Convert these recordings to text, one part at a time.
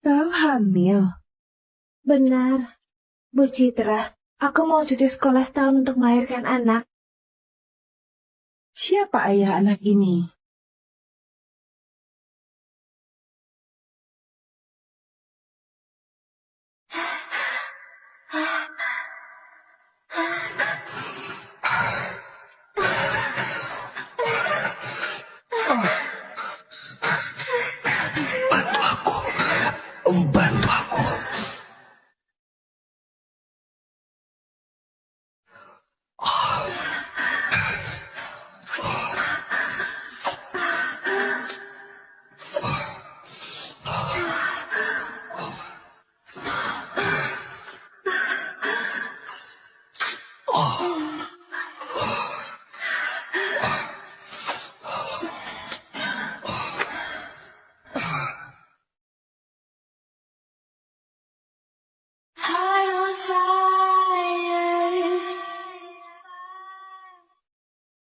Kau hamil? Benar, Bu Citra. Aku mau cuti sekolah setahun untuk melahirkan anak. Siapa ayah anak ini? Bantu aku. Bantu aku.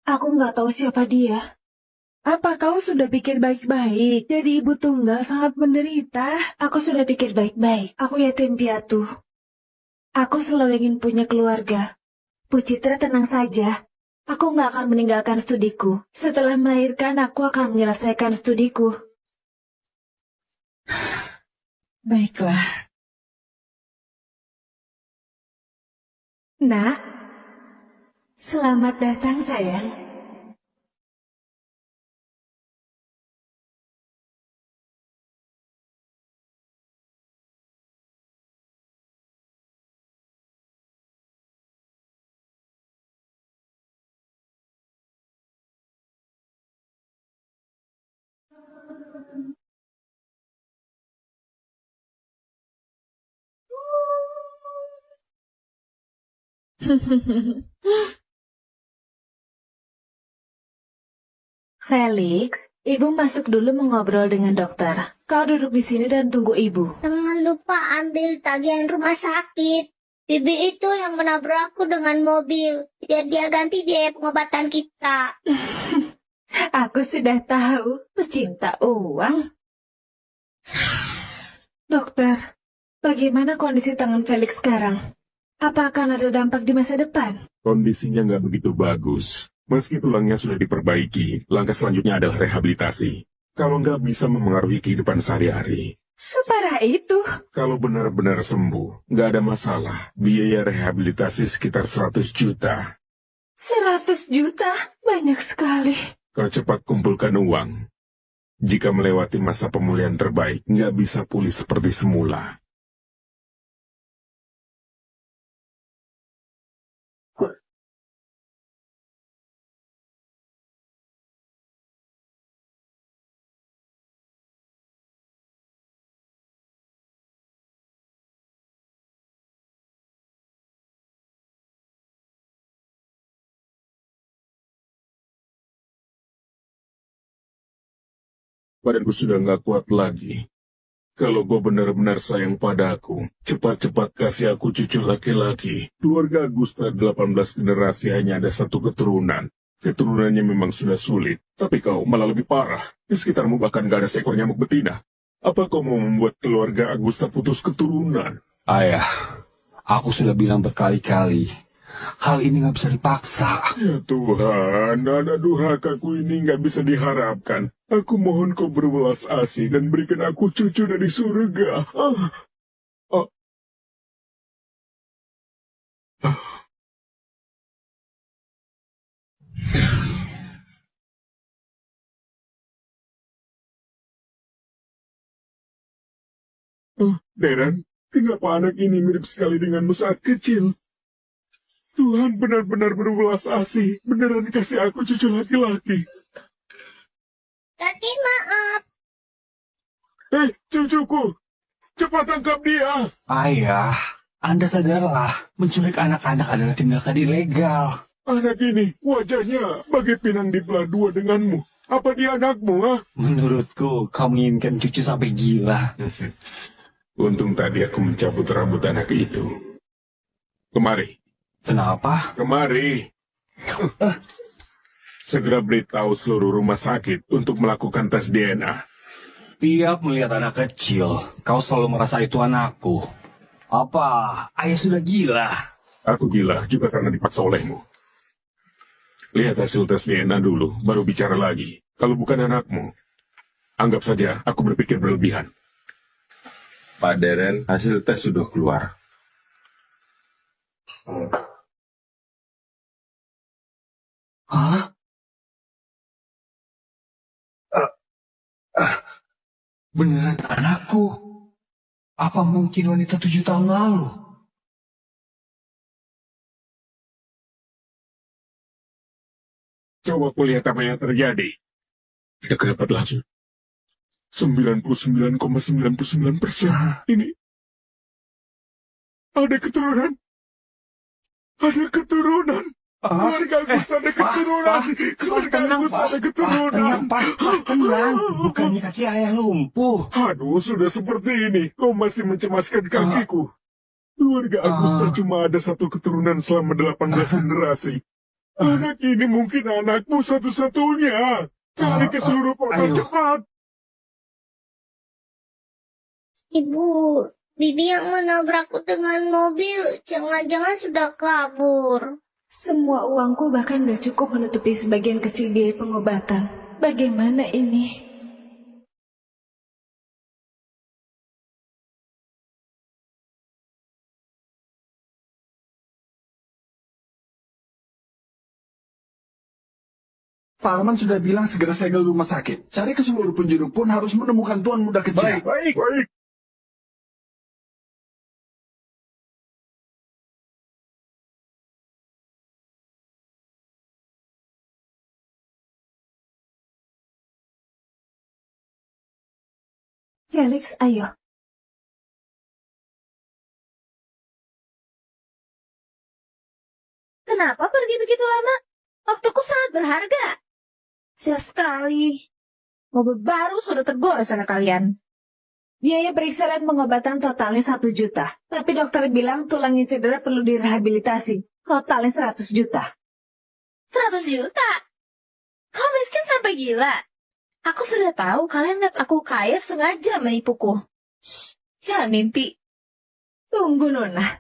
Aku nggak tahu siapa dia. Apa kau sudah pikir baik-baik? Jadi ibu tunggal sangat menderita. Aku sudah pikir baik-baik. Aku yatim piatu. Aku selalu ingin punya keluarga. Bu Citra tenang saja. Aku nggak akan meninggalkan studiku. Setelah melahirkan, aku akan menyelesaikan studiku. Baiklah. Nak, selamat datang sayang. Felix, ibu masuk dulu mengobrol dengan dokter. Kau duduk di sini dan tunggu ibu. Jangan lupa ambil tagihan rumah sakit. Bibi itu yang menabrakku dengan mobil. Biar dia ganti biaya pengobatan kita. Aku sudah tahu, pecinta uang. Dokter, bagaimana kondisi tangan Felix sekarang? Apa akan ada dampak di masa depan? Kondisinya nggak begitu bagus. Meski tulangnya sudah diperbaiki, langkah selanjutnya adalah rehabilitasi. Kalau nggak bisa memengaruhi kehidupan sehari-hari. Separah itu? Kalau benar-benar sembuh, nggak ada masalah. Biaya rehabilitasi sekitar 100 juta. 100 juta? Banyak sekali. Kau cepat kumpulkan uang. Jika melewati masa pemulihan terbaik, nggak bisa pulih seperti semula. Badanku sudah nggak kuat lagi. Kalau gue benar-benar sayang padaku, cepat-cepat kasih aku cucu laki-laki. Keluarga Agusta 18 generasi hanya ada satu keturunan. Keturunannya memang sudah sulit, tapi kau malah lebih parah. Di sekitarmu bahkan gak ada seekor nyamuk betina. Apa kau mau membuat keluarga Agusta putus keturunan? Ayah, aku sudah bilang berkali-kali. Hal ini nggak bisa dipaksa. Ya Tuhan, anak durhakaku ini nggak bisa diharapkan. Aku mohon kau berwelas asih dan berikan aku cucu dari surga. Darren, kenapa anak ini mirip sekali denganmu saat kecil? Tuhan benar-benar berwelas asih. Beneran kasih aku cucu laki-laki. Tadi maaf. Cucuku! Cepat tangkap dia! Ayah, Anda sadarlah, menculik anak-anak adalah tindakan ilegal. Anak ini, wajahnya bagai pinang dibelah dua denganmu. Apa dia anakmu, ha? Menurutku, kau menginginkan cucu sampai gila. Untung tadi aku mencabut rambut anak itu. Kemari. Kenapa? Kemari. Segera beritahu seluruh rumah sakit untuk melakukan tes DNA. Setiap melihat anak kecil, kau selalu merasa itu anakku. Apa ayah sudah gila? Aku gila juga karena dipaksa olehmu. Lihat hasil tes DNA dulu, baru bicara lagi. Kalau bukan anakmu, anggap saja aku berpikir berlebihan. Pak Deren, hasil tes sudah keluar. Hah? Beneran anakku? Apa mungkin wanita 7 tahun lalu? Coba aku lihat apa yang terjadi. Tidak dapat langsung. 99,99%. Ini ada keturunan. Ada keturunan. Keluarga Agus ada keturunan. Keluarga Agus ada keturunan. Tenang. Bukannya kaki ayah lumpuh. Aduh, sudah seperti ini. Kau masih mencemaskan kakiku. Keluarga Agus tak cuma ada satu keturunan selama 18 generasi. Anak ini mungkin anakmu satu-satunya. Cari ke seluruh kota cepat. Ibu, Bibi yang menabrakku dengan mobil, jangan-jangan sudah kabur. Semua uangku bahkan gak cukup menutupi sebagian kecil biaya pengobatan. Bagaimana ini? Pak Arman sudah bilang segera segel rumah sakit. Cari ke seluruh penjuru pun harus menemukan tuan muda kecil. Baik. Felix, ayo. Kenapa pergi begitu lama? Waktuku sangat berharga. Sial sekali. Mobil baru sudah tergores anak kalian. Biaya periksa dan pengobatan totalnya 1 juta. Tapi dokter bilang tulangnya cedera perlu direhabilitasi. Totalnya 100 juta. 100 juta? Kau miskin sampai gila. Aku sudah tahu kalian lihat aku kaya sengaja menipuku. Jangan mimpi. Tunggu, Nona.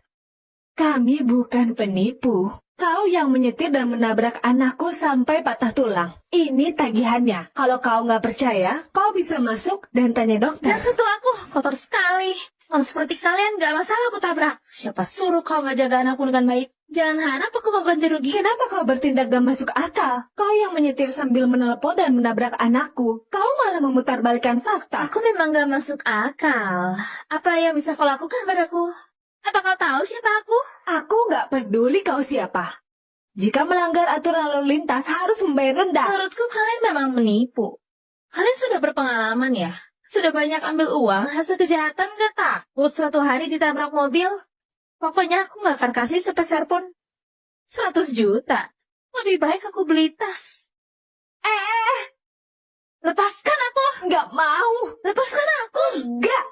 Kami bukan penipu. Kau yang menyetir dan menabrak anakku sampai patah tulang. Ini tagihannya. Kalau kau nggak percaya, kau bisa masuk dan tanya dokter. Jangan sentuh aku, kotor sekali. Orang seperti kalian gak masalah aku tabrak. Siapa suruh kau nggak jaga anakku dengan baik? Jangan harap aku mau ganti rugi. Kenapa kau bertindak gak masuk akal? Kau yang menyetir sambil menelepon dan menabrak anakku. Kau malah memutarbalikkan fakta. Aku memang gak masuk akal. Apa yang bisa kau lakukan padaku? Apa kau tahu siapa aku? Aku nggak peduli kau siapa. Jika melanggar aturan lalu lintas harus membayar denda. Menurutku kalian memang menipu. Kalian sudah berpengalaman ya? Sudah banyak ambil uang, hasil kejahatan gak takut suatu hari ditabrak mobil? Pokoknya aku gak akan kasih sepeser pun. 100 juta. Lebih baik aku beli tas. Lepaskan aku. Nggak mau. Lepaskan aku. Nggak.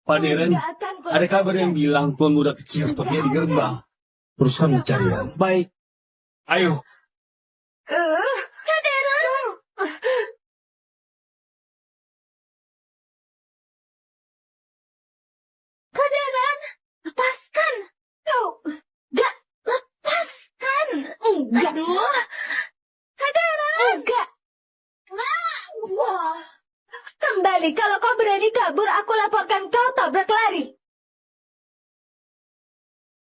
Pak Deren, Nggak akan ku ada kabar yang lepaskan. bilang tuan muda kecil sepertinya di gerbang. Teruskan pencarian. Baik. Ayo. Kaderan, lepaskan. Kau. Gak. Lepaskan. Enggak. Aduh. Kaderan. Enggak. Wah. Kembali, kalau kau berani kabur, aku laporkan kau tabrak lari.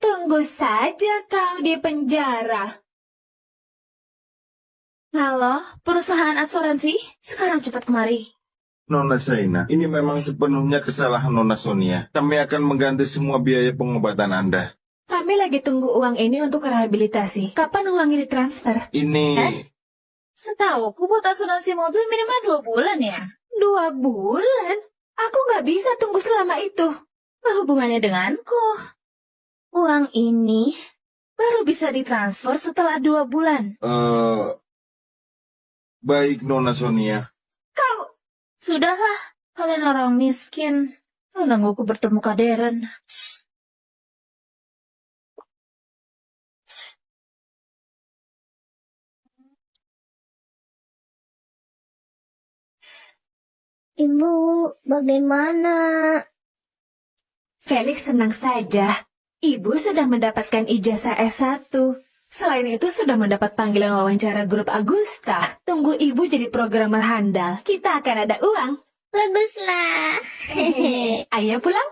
Tunggu saja kau di penjara. Halo, perusahaan asuransi? Sekarang cepat kemari. Nona Saina, ini memang sepenuhnya kesalahan Nona Sonia. Kami akan mengganti semua biaya pengobatan Anda. Kami lagi tunggu uang ini untuk rehabilitasi. Kapan uang ini transfer? Ini... Setahuku buat asuransi mobil minimal 2 bulan ya. 2 bulan? Aku nggak bisa tunggu selama itu. Apa hubungannya denganku? Uang ini baru bisa ditransfer setelah 2 bulan. Baik Nona Sonia. Sudahlah, kalian orang miskin. Menggangguku bertemu Kaderan. Ibu, bagaimana? Felix senang saja. Ibu sudah mendapatkan ijazah S1. Selain itu sudah mendapat panggilan wawancara grup Agusta. Tunggu ibu jadi programmer handal. Kita akan ada uang. Baguslah. Ayo pulang.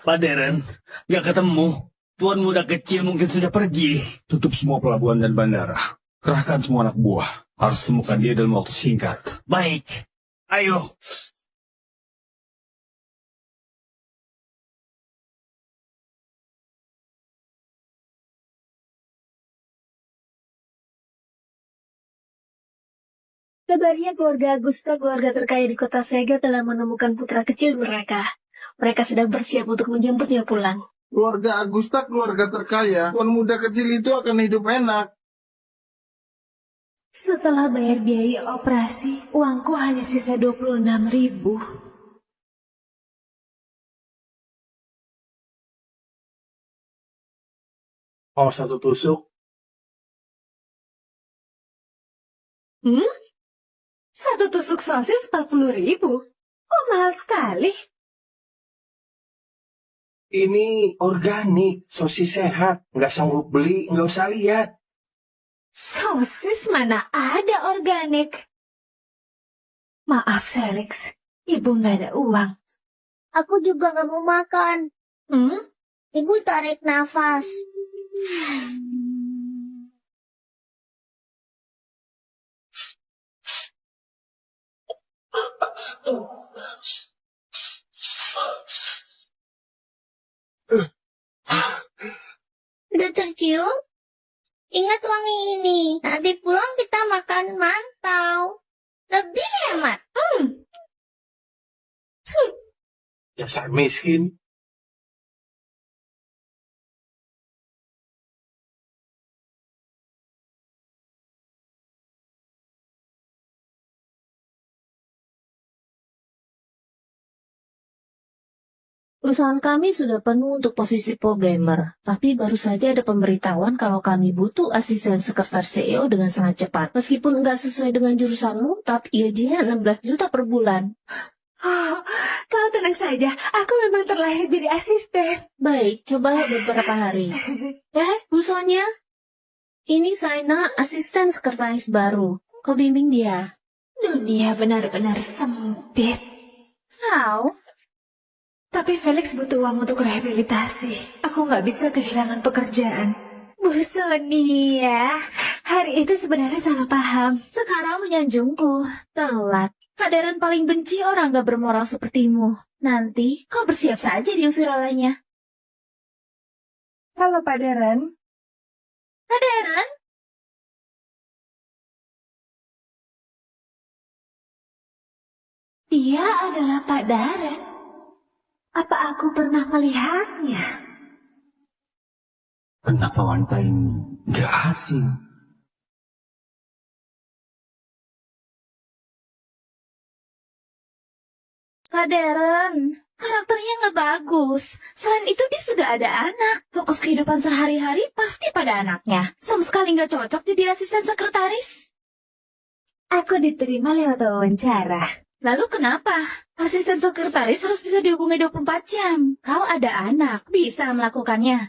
Pak Deren, nggak ketemu. Tuan muda kecil mungkin sudah pergi. Tutup semua pelabuhan dan bandara. Kerahkan semua anak buah. Harus temukan dia dalam waktu singkat. Baik. Ayo. Kabarnya keluarga Agusta, keluarga terkaya di kota Sega, telah menemukan putra kecil mereka. Mereka sedang bersiap untuk menjemputnya pulang. Keluarga Agusta, keluarga terkaya. Tuan muda kecil itu akan hidup enak. Setelah bayar biaya operasi, uangku hanya sisa 26.000. Mau satu tusuk? Satu tusuk sosis 40.000. Kok mahal sekali? Ini organik, sosis sehat. Nggak sanggup beli, nggak usah lihat. Sosis mana ada organik? Maaf, Felix. Ibu nggak ada uang. Aku juga gak mau makan. Ibu tarik nafas. Udah tercium? Ingat wangi ini. Nanti pulang kita makan mantau. Lebih hemat. Dasar miskin. Perusahaan kami sudah penuh untuk posisi programmer, tapi baru saja ada pemberitahuan kalau kami butuh asisten sekretaris CEO dengan sangat cepat. Meskipun nggak sesuai dengan jurusanmu, tapi gajinya 16 juta per bulan. Oh, kau tenang saja. Aku memang terlahir jadi asisten. Baik, cobalah beberapa hari. Bu Sonia, ini Saina, asisten sekretaris baru. Kau bimbing dia. Dunia benar-benar sempit. How? Tapi Felix butuh uang untuk rehabilitasi. Aku nggak bisa kehilangan pekerjaan. Bu Sonia, hari itu sebenarnya salah paham. Sekarang menyanjungku. Telat. Kak Deren paling benci orang gak bermoral sepertimu. Nanti kau bersiap saja diusir olehnya. Halo Pak Deren. Kak Deren? Dia adalah Pak Daren. Apa aku pernah melihatnya? Kenapa wanita ini gak asing? Kak Deren, karakternya nggak bagus. Selain itu dia sudah ada anak. Fokus kehidupan sehari-hari pasti pada anaknya. Sama sekali nggak cocok jadi asisten sekretaris. Aku diterima lewat wawancara. Lalu kenapa? Asisten sekretaris harus bisa dihubungi 24 jam. Kau ada anak, bisa melakukannya.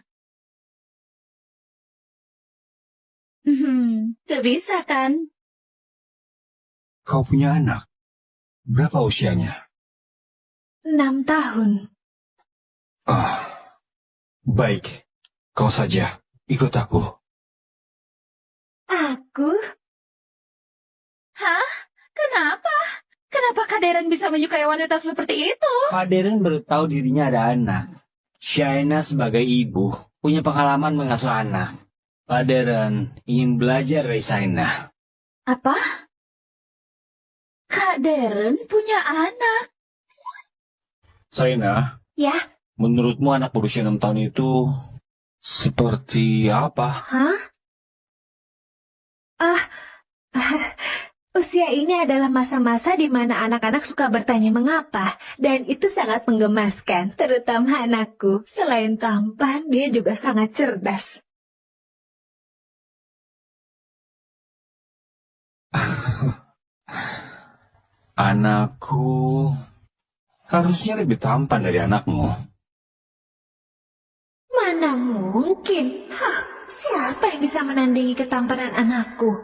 Gak bisa kan? Kau punya anak? Berapa usianya? 6 tahun. Baik. Kau saja. Ikut aku. Aku? Hah? Kenapa? Kenapa Kak Deren bisa menyukai wanita seperti itu? Pak Deren baru tahu dirinya ada anak. Shaina sebagai ibu punya pengalaman mengasuh anak. Pak Deren ingin belajar dari Shaina. Apa? Kak Deren punya anak? Shaina? Ya? Menurutmu anak berusia 6 tahun itu seperti apa? Hah? Usia ini adalah masa-masa di mana anak-anak suka bertanya mengapa, dan itu sangat menggemaskan, terutama anakku. Selain tampan, dia juga sangat cerdas. Anakku harusnya lebih tampan dari anakmu. Mana mungkin? Siapa yang bisa menandingi ketampanan anakku?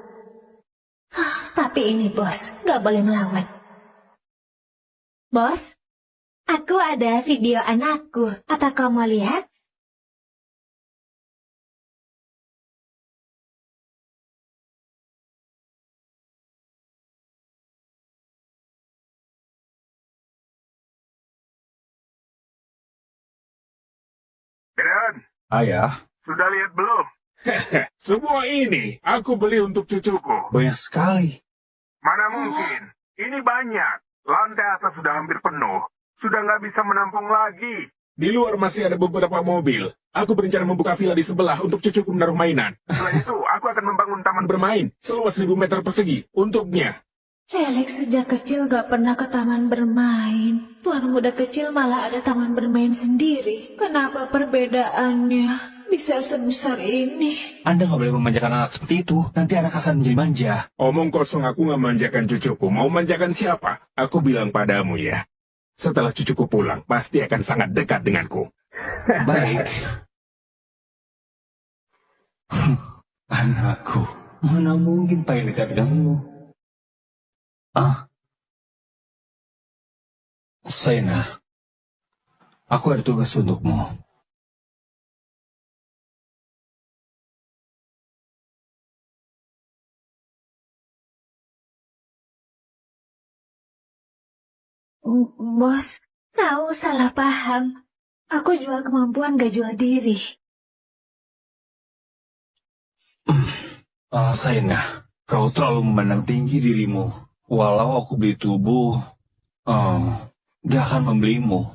Tapi ini bos, gak boleh melawan. Bos, aku ada video anakku. Apa kau mau lihat? Dan, Ayah, sudah lihat belum? Semua ini aku beli untuk cucuku. banyak sekali. Mana mungkin? Ini banyak. Lantai atas sudah hampir penuh. Sudah nggak bisa menampung lagi. Di luar masih ada beberapa mobil. Aku berencana membuka villa di sebelah untuk cucuku menaruh mainan. Setelah itu, aku akan membangun taman bermain seluas 1000 meter persegi untuknya. Felix sejak kecil gak pernah ke taman bermain. Tuan muda kecil malah ada taman bermain sendiri. Kenapa perbedaannya bisa sebesar ini? Anda nggak boleh memanjakan anak seperti itu. Nanti anak akan menjadi manja. Omong kosong, aku nggak manjakan cucuku. Mau manjakan siapa? Aku bilang padamu ya. Setelah cucuku pulang, pasti akan sangat dekat denganku. Baik. Anakku, mana mungkin paling dekat denganmu? Saina, aku ada tugas untukmu. Bos, kau salah paham. Aku jual kemampuan gak jual diri. Saina, kau terlalu memandang tinggi dirimu. Walau aku beli tubuh, gak akan membelimu.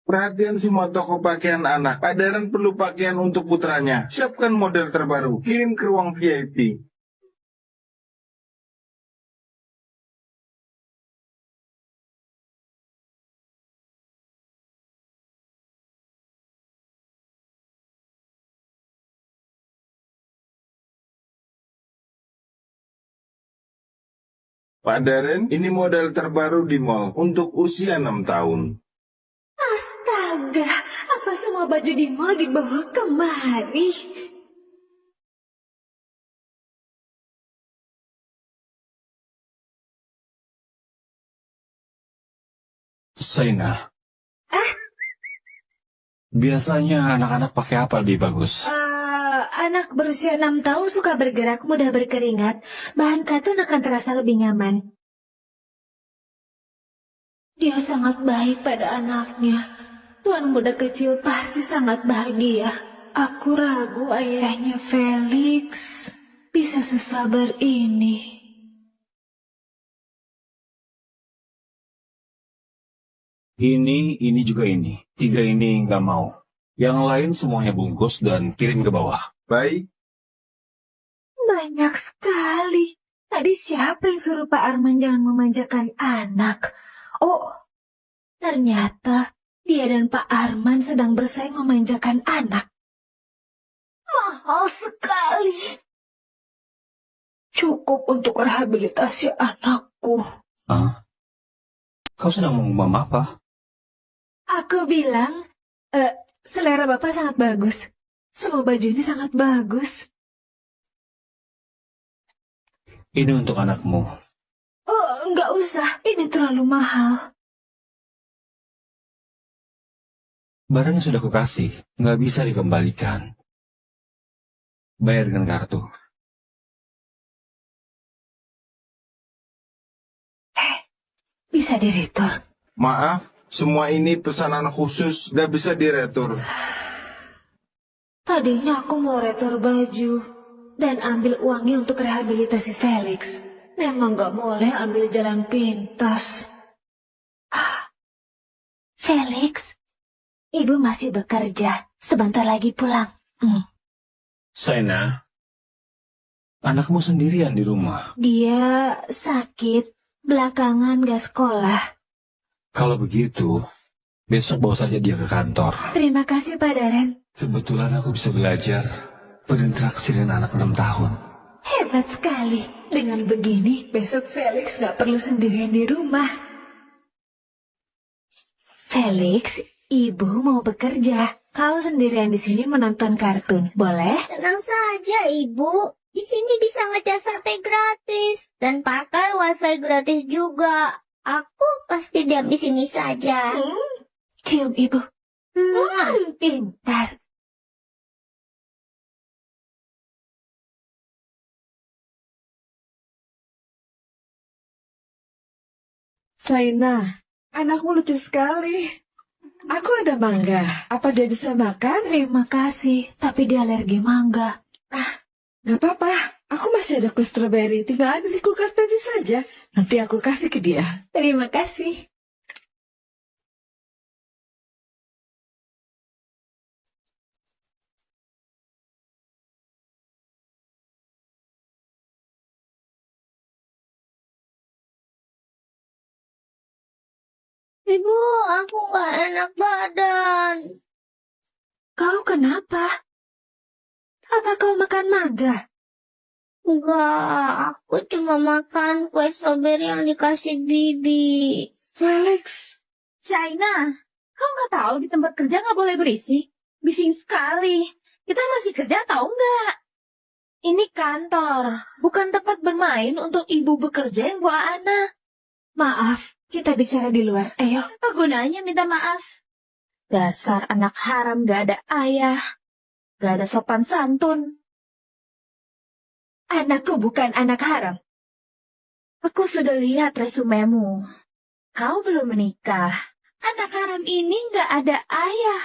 Perhatian semua toko pakaian anak. Pak Darren perlu pakaian untuk putranya. Siapkan model terbaru. Kirim ke ruang VIP. Pak Darren, ini model terbaru di mall untuk usia 6 tahun. Astaga, apa semua baju di mall dibawa kemari? Saina, biasanya anak-anak pakai apa lebih bagus? Anak berusia 6 tahun suka bergerak, mudah berkeringat. Bahan katun akan terasa lebih nyaman. Dia sangat baik pada anaknya. Tuan muda kecil pasti sangat bahagia. Aku ragu ayahnya Felix bisa sesabar ini. Ini juga ini. 3 ini nggak mau. Yang lain semuanya bungkus dan kirim ke bawah. Baik. Banyak sekali. Tadi siapa yang suruh Pak Arman jangan memanjakan anak? Oh, ternyata dia dan Pak Arman sedang bersaing memanjakan anak. Mahal sekali. Cukup untuk rehabilitasi anakku. Kau sedang mengumum apa? Aku bilang, selera Bapak sangat bagus. Semua baju ini sangat bagus. Ini untuk anakmu. Oh, enggak usah. Ini terlalu mahal. Barangnya sudah kukasih. Nggak bisa dikembalikan. Bayar dengan kartu. Bisa diretur. Maaf, semua ini pesanan khusus, gak bisa diretur. Tadinya aku mau retur baju dan ambil uangnya untuk rehabilitasi Felix. Memang gak boleh ambil jalan pintas. Felix, ibu masih bekerja. Sebentar lagi pulang. Saina, anakmu sendirian di rumah. Dia sakit. Belakangan gak sekolah. Kalau begitu, besok bawa saja dia ke kantor. Terima kasih Pak Darren. Kebetulan aku bisa belajar berinteraksi dengan anak 6 tahun. Hebat sekali. Dengan begini, besok Felix nggak perlu sendirian di rumah. Felix, ibu mau bekerja. Kau sendirian di sini menonton kartun, boleh? Tenang saja, Ibu. Di sini bisa ngecas HP gratis dan pakai wifi gratis juga. Aku pasti diam di sini saja. Cium ibu. Pintar. Saina, anakmu lucu sekali. Aku ada mangga. Apa dia bisa makan? Terima kasih, tapi dia alergi mangga. Gak apa-apa. Aku masih ada kue stroberi. Tinggal ambil di kulkas nanti saja. Nanti aku kasih ke dia. Terima kasih. Ibu, aku gak enak badan. Kau kenapa? Apa kau makan mangga? Enggak, aku cuma makan kue stroberi yang dikasih Bibi. Felix. China, kau nggak tahu di tempat kerja nggak boleh berisik? Bising sekali. Kita masih kerja tahu nggak? Ini kantor, bukan tempat bermain untuk ibu bekerja yang bawa anak. Maaf, kita bicara di luar. Ayo. Apa gunanya minta maaf? Dasar anak haram gak ada ayah. Gak ada sopan santun. Anakku bukan anak haram. Aku sudah lihat resumemu. Kau belum menikah. Anak haram ini gak ada ayah.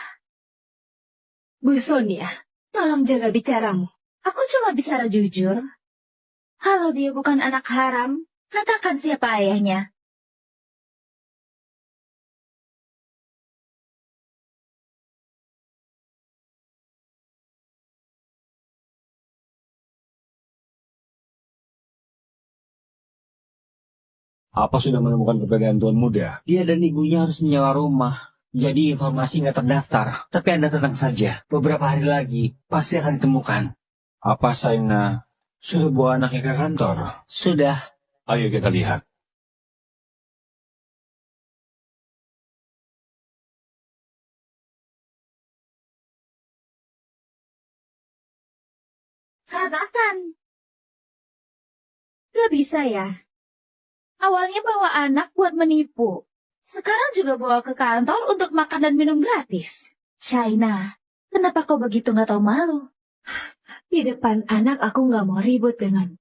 Bu Sonia, tolong jaga bicaramu. Aku cuma bicara jujur. Kalau dia bukan anak haram, katakan siapa ayahnya. Apa sudah menemukan keberadaan Tuan Muda? Dia dan ibunya harus menyewa rumah. Jadi informasi nggak terdaftar. Tapi Anda tenang saja. Beberapa hari lagi pasti akan ditemukan. Apa Saina sudah bawa anaknya ke kantor? Sudah. Ayo kita lihat. Katakan. Gak bisa ya? Awalnya bawa anak buat menipu. Sekarang juga bawa ke kantor untuk makan dan minum gratis. China, kenapa kau begitu gak tahu malu? Di depan anak aku nggak mau ribut dengan.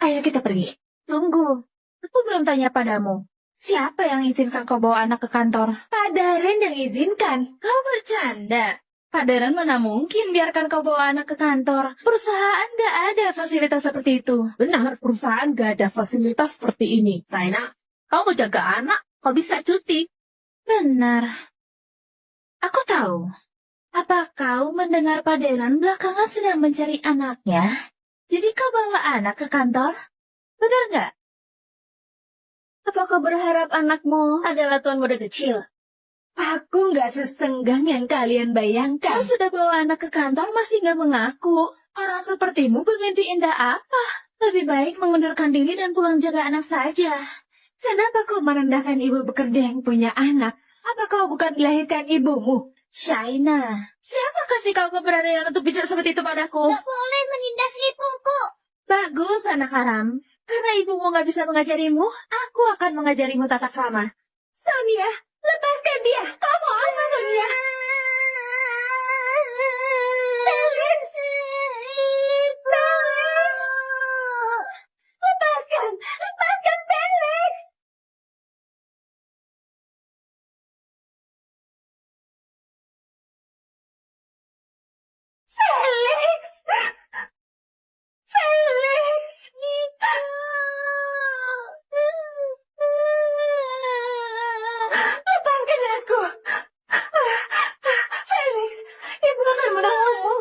Ayo kita pergi. Tunggu, aku belum tanya padamu. Siapa yang izinkan kau bawa anak ke kantor? Pak Daren yang izinkan. Kau bercanda. Pak Daren mana mungkin biarkan kau bawa anak ke kantor. Perusahaan gak ada fasilitas seperti itu. Benar, perusahaan gak ada fasilitas seperti ini. Saina, kau mau jaga anak, kau bisa cuti. Benar. Aku tahu. Apa kau mendengar Pak Daren belakangan sedang mencari anaknya? Jadi kau bawa anak ke kantor? Benar nggak? Apa kau berharap anakmu adalah tuan muda kecil? Aku nggak sesenggang yang kalian bayangkan. Kau sudah bawa anak ke kantor masih nggak mengaku. Orang sepertimu bermimpi indah apa? Lebih baik mengundurkan diri dan pulang jaga anak saja. Kenapa kau merendahkan ibu bekerja yang punya anak? Apa kau bukan dilahirkan ibumu? Shaina, siapa kasih kau keberanian untuk bicara seperti itu padaku? Gak boleh menindas ibuku. Bagus, anak haram. Karena ibumu nggak bisa mengajarimu, aku akan mengajarimu tata krama. Sonia, lepaskan dia. Kau mau apa, Sonia? Felix! Felix! Lepaskan! Lepaskan Felix! Felix! Felix! Lepaskan aku! Felix, ibu akan menolongmu.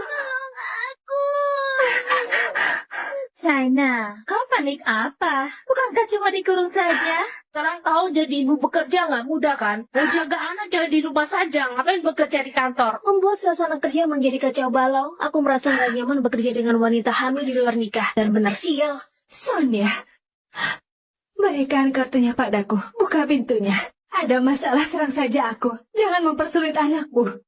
China, kau panik apa? Bukankah cuma dikurung saja? Sekarang tahu jadi ibu bekerja nggak mudah kan? Mau jaga anak jangan di rumah saja, ngapain bekerja di kantor? Membuat suasana kerja menjadi kacau balau. Aku merasa nggak nyaman bekerja dengan wanita hamil di luar nikah. Dan benar sial, Sonia, berikan kartunya padaku. Buka pintunya. Ada masalah serang saja aku. Jangan mempersulit anakku.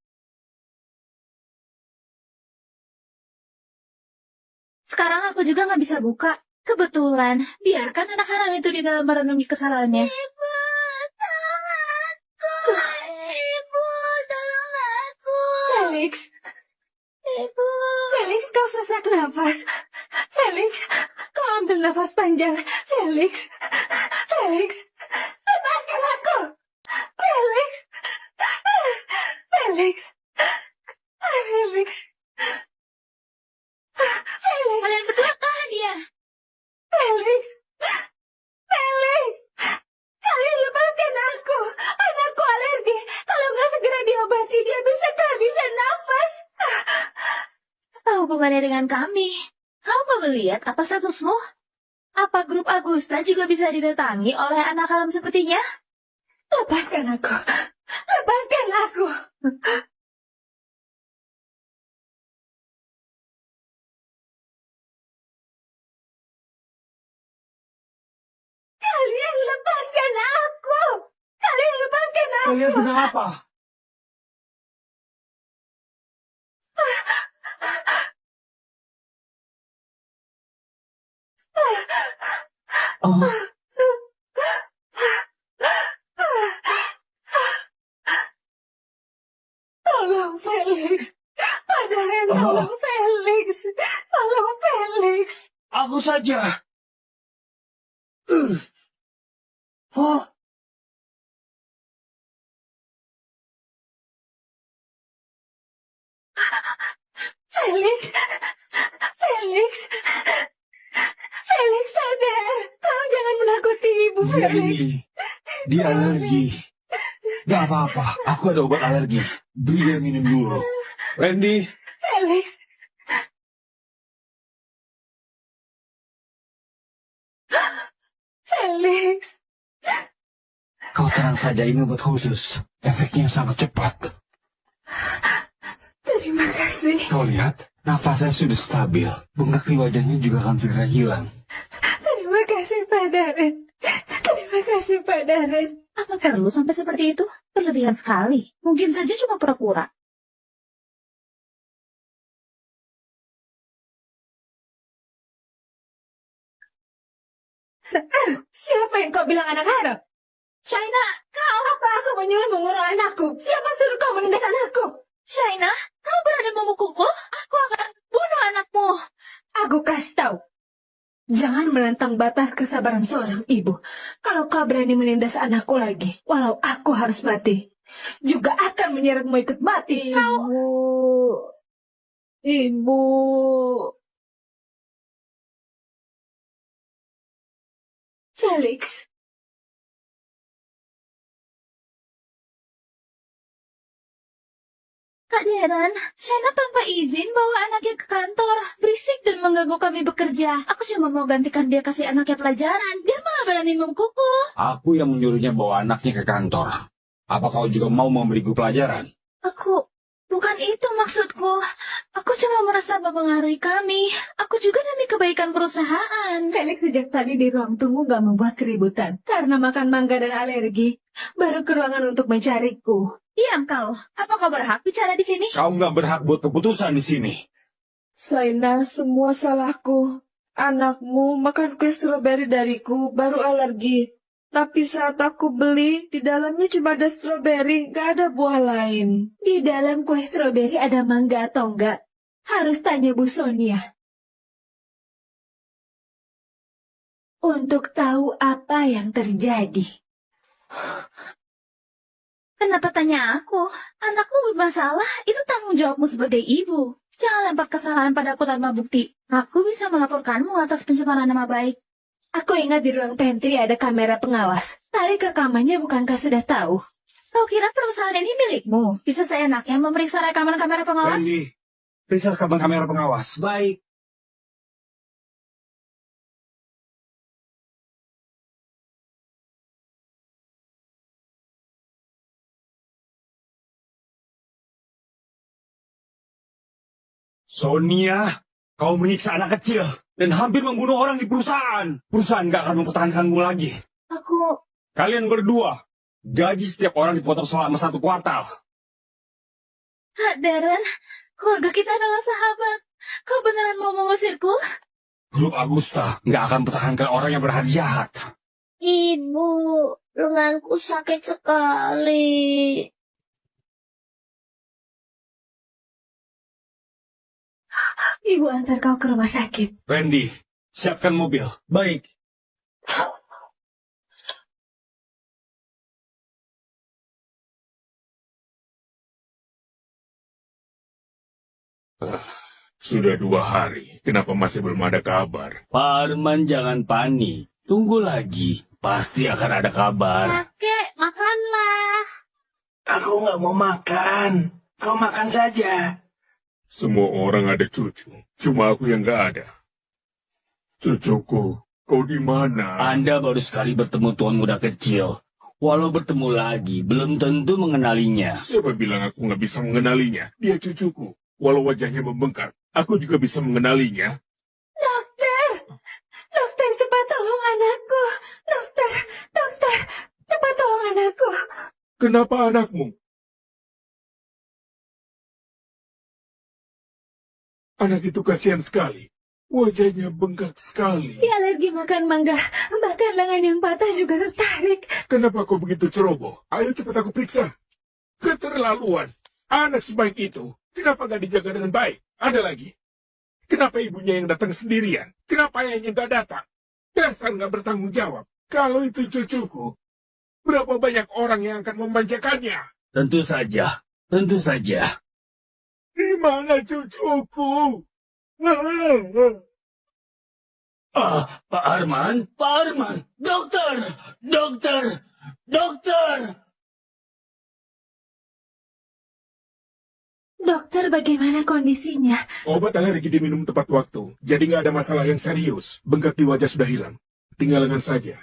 Sekarang aku juga nggak bisa buka. Kebetulan, biarkan anak haram itu di dalam merenungi kesalahannya. Ibu, tolong aku. Ibu, tolong aku. Felix, Ibu. Felix, kau sesak nafas. Felix, kau ambil nafas panjang. Felix, Felix, lepaskan aku. Felix, Felix, Felix, Felix. Kalian berdua tahan dia. Felix! Felix! Kalian lepaskan aku! Anakku alergi. Kalau nggak segera diobati, dia bisa kehabisan nafas. Apa hubungannya dengan kami? Kau mau melihat apa statusmu? Apa grup Agusta juga bisa didatangi oleh anak haram sepertinya? Lepaskan aku! Lepaskan aku! Kalian lepaskan aku! Kalian lepaskan aku! Kalian sedang apa? Oh, Tolong Felix! Padaran, tolong Felix! Tolong Felix! aku saja. Oh, Felix! Felix! Felix sadar! Tolong jangan menakuti ibu dia Felix! ini. Dia alergi. Gak apa-apa, aku ada obat alergi. Beri dia minum dulu. Randy, Felix! Felix! kau tenang saja, ini obat khusus. Efeknya sangat cepat. Terima kasih. Kau lihat, nafasnya sudah stabil. Bengkak di wajahnya juga akan segera hilang. Terima kasih Pak Darren. Terima kasih Pak Darren. Apa perlu sampai seperti itu? Berlebihan sekali. Mungkin saja cuma pura-pura. Siapa yang kau bilang anak haram? China, kau! Apa aku menyuruh mengurung anakku? Siapa suruh kau menindas anakku? China, kau berani memukulku? Aku akan bunuh anakmu. Aku kasih tahu. Jangan menentang batas kesabaran seorang ibu. Kalau kau berani menindas anakku lagi, walau aku harus mati, juga akan menyeretmu ikut mati. Ibu. Ibu. Felix, Kak Darren, China tanpa izin bawa anaknya ke kantor. Berisik dan mengganggu kami bekerja. Aku cuma mau gantikan dia kasih anaknya pelajaran. Dia malah berani memukulku. Aku yang menyuruhnya bawa anaknya ke kantor. Apa kau juga mau memberiku pelajaran? Bukan itu maksudku. Aku cuma merasa mempengaruhi kami. Aku juga demi kebaikan perusahaan. Felix sejak tadi di ruang tunggu gak membuat keributan. Karena makan mangga dan alergi, baru ke ruangan untuk mencariku. Diam kau. Apa kau berhak bicara di sini? Kau nggak berhak buat keputusan di sini. Saina, semua salahku. Anakmu makan kue stroberi dariku, baru alergi. Tapi saat aku beli, di dalamnya cuma ada stroberi, gak ada buah lain. Di dalam kue stroberi ada mangga atau enggak? Harus tanya Bu Sonia. Untuk tahu apa yang terjadi. Kenapa tanya aku? Anakmu bermasalah, itu tanggung jawabmu sebagai ibu. Jangan lempar kesalahan padaku tanpa bukti. Aku bisa melaporkanmu atas pencemaran nama baik. Aku ingat di ruang pantry ada kamera pengawas. Tarik rekamannya bukankah sudah tahu? Kau kira perusahaan ini milikmu? Bisa seenaknya memeriksa rekaman kamera pengawas? Randy, periksa rekaman kamera pengawas. Baik. Sonia, kau menyiksa anak kecil. dan hampir membunuh orang di perusahaan. Perusahaan nggak akan mempertahankanmu lagi. Aku... Kalian berdua, gaji setiap orang dipotong selama 1 kuartal. Darren, keluarga kita adalah sahabat. Kau beneran mau mengusirku? Grup Agusta nggak akan mempertahankan orang yang berhati jahat. Ibu, lenganku sakit sekali. Ibu antar kau ke rumah sakit. Randy, siapkan mobil. Baik. Sudah 2 hari, kenapa masih belum ada kabar? Pak Arman jangan panik. Tunggu lagi. Pasti akan ada kabar. Kakek, makanlah. Aku nggak mau makan. Kau makan saja. Semua orang ada cucu, cuma aku yang nggak ada. Cucuku, kau di mana? Anda baru sekali bertemu tuan muda kecil. Walau bertemu lagi, belum tentu mengenalinya. Siapa bilang aku nggak bisa mengenalinya? Dia cucuku. Walau wajahnya membengkak, aku juga bisa mengenalinya. Dokter, cepat tolong anakku. Dokter, cepat tolong anakku. Kenapa anakmu? Anak itu kasihan sekali. Wajahnya bengkak sekali. Dia alergi makan mangga. Bahkan lengan yang patah juga tertarik. Kenapa kau begitu ceroboh? Ayo cepat aku periksa. Keterlaluan. Anak sebaik itu. Kenapa gak dijaga dengan baik? Ada lagi. Kenapa ibunya yang datang sendirian? Kenapa ayahnya gak datang? Dasar gak bertanggung jawab. Kalau itu cucuku, berapa banyak orang yang akan memanjakannya? Tentu saja. Tentu saja. Di mana cucuku? Pak Arman, Pak Arman, dokter, dokter, dokter. Dokter, bagaimana kondisinya? Obat alergi diminum tepat waktu, jadi nggak ada masalah yang serius. Bengkak di wajah sudah hilang. Tinggal lengan saja.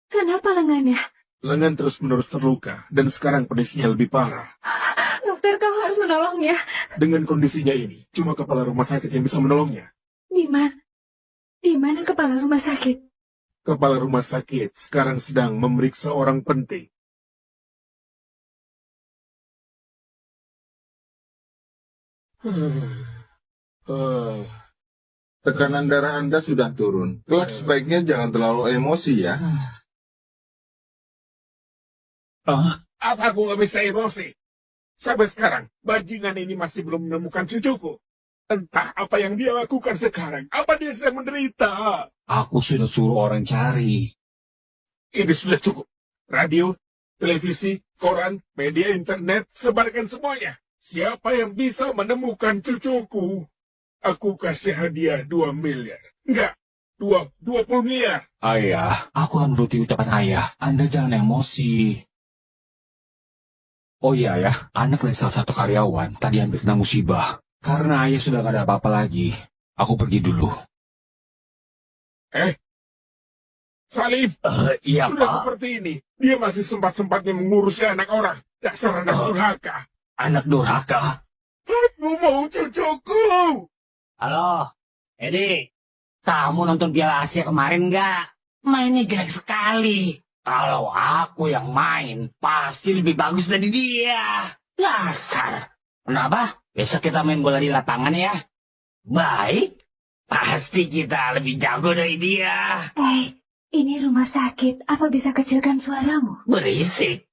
Kenapa lengannya? Lengan terus-menerus terluka, dan sekarang kondisinya lebih parah. Dokter, kau harus menolongnya. Dengan kondisinya ini, cuma kepala rumah sakit yang bisa menolongnya. Di mana kepala rumah sakit? Kepala rumah sakit sekarang sedang memeriksa orang penting. Tekanan darah Anda sudah turun. Kelak sebaiknya jangan terlalu emosi ya. Apa aku nggak bisa emosi? Sampai sekarang, bajingan ini masih belum menemukan cucuku. Entah apa yang dia lakukan sekarang. Apa dia sedang menderita? Aku sudah suruh orang cari. Ini sudah cukup. Radio, televisi, koran, media internet, sebarkan semuanya. Siapa yang bisa menemukan cucuku? Aku kasih hadiah 2 miliar. Enggak, 20 miliar. Ayah, aku akan menuruti ucapan ayah. Anda jangan emosi. Oh iya ya, anak dari salah satu karyawan tadi hampir kena musibah. Karena ayah sudah gak ada apa-apa lagi. Aku pergi dulu. Salim, Iya sudah Pak. seperti ini. Dia masih sempat-sempatnya mengurusi anak orang. Dasar anak durhaka. Anak durhaka. Aku mau cucuku. Halo, Edi. Kamu nonton Piala Asia kemarin nggak? Mainnya jelek sekali. Kalau aku yang main, pasti lebih bagus dari dia. Dasar. Kenapa? Besok kita main bola di lapangan ya. Baik. Pasti kita lebih jago dari dia. Ini rumah sakit. Apa bisa kecilkan suaramu? Berisik.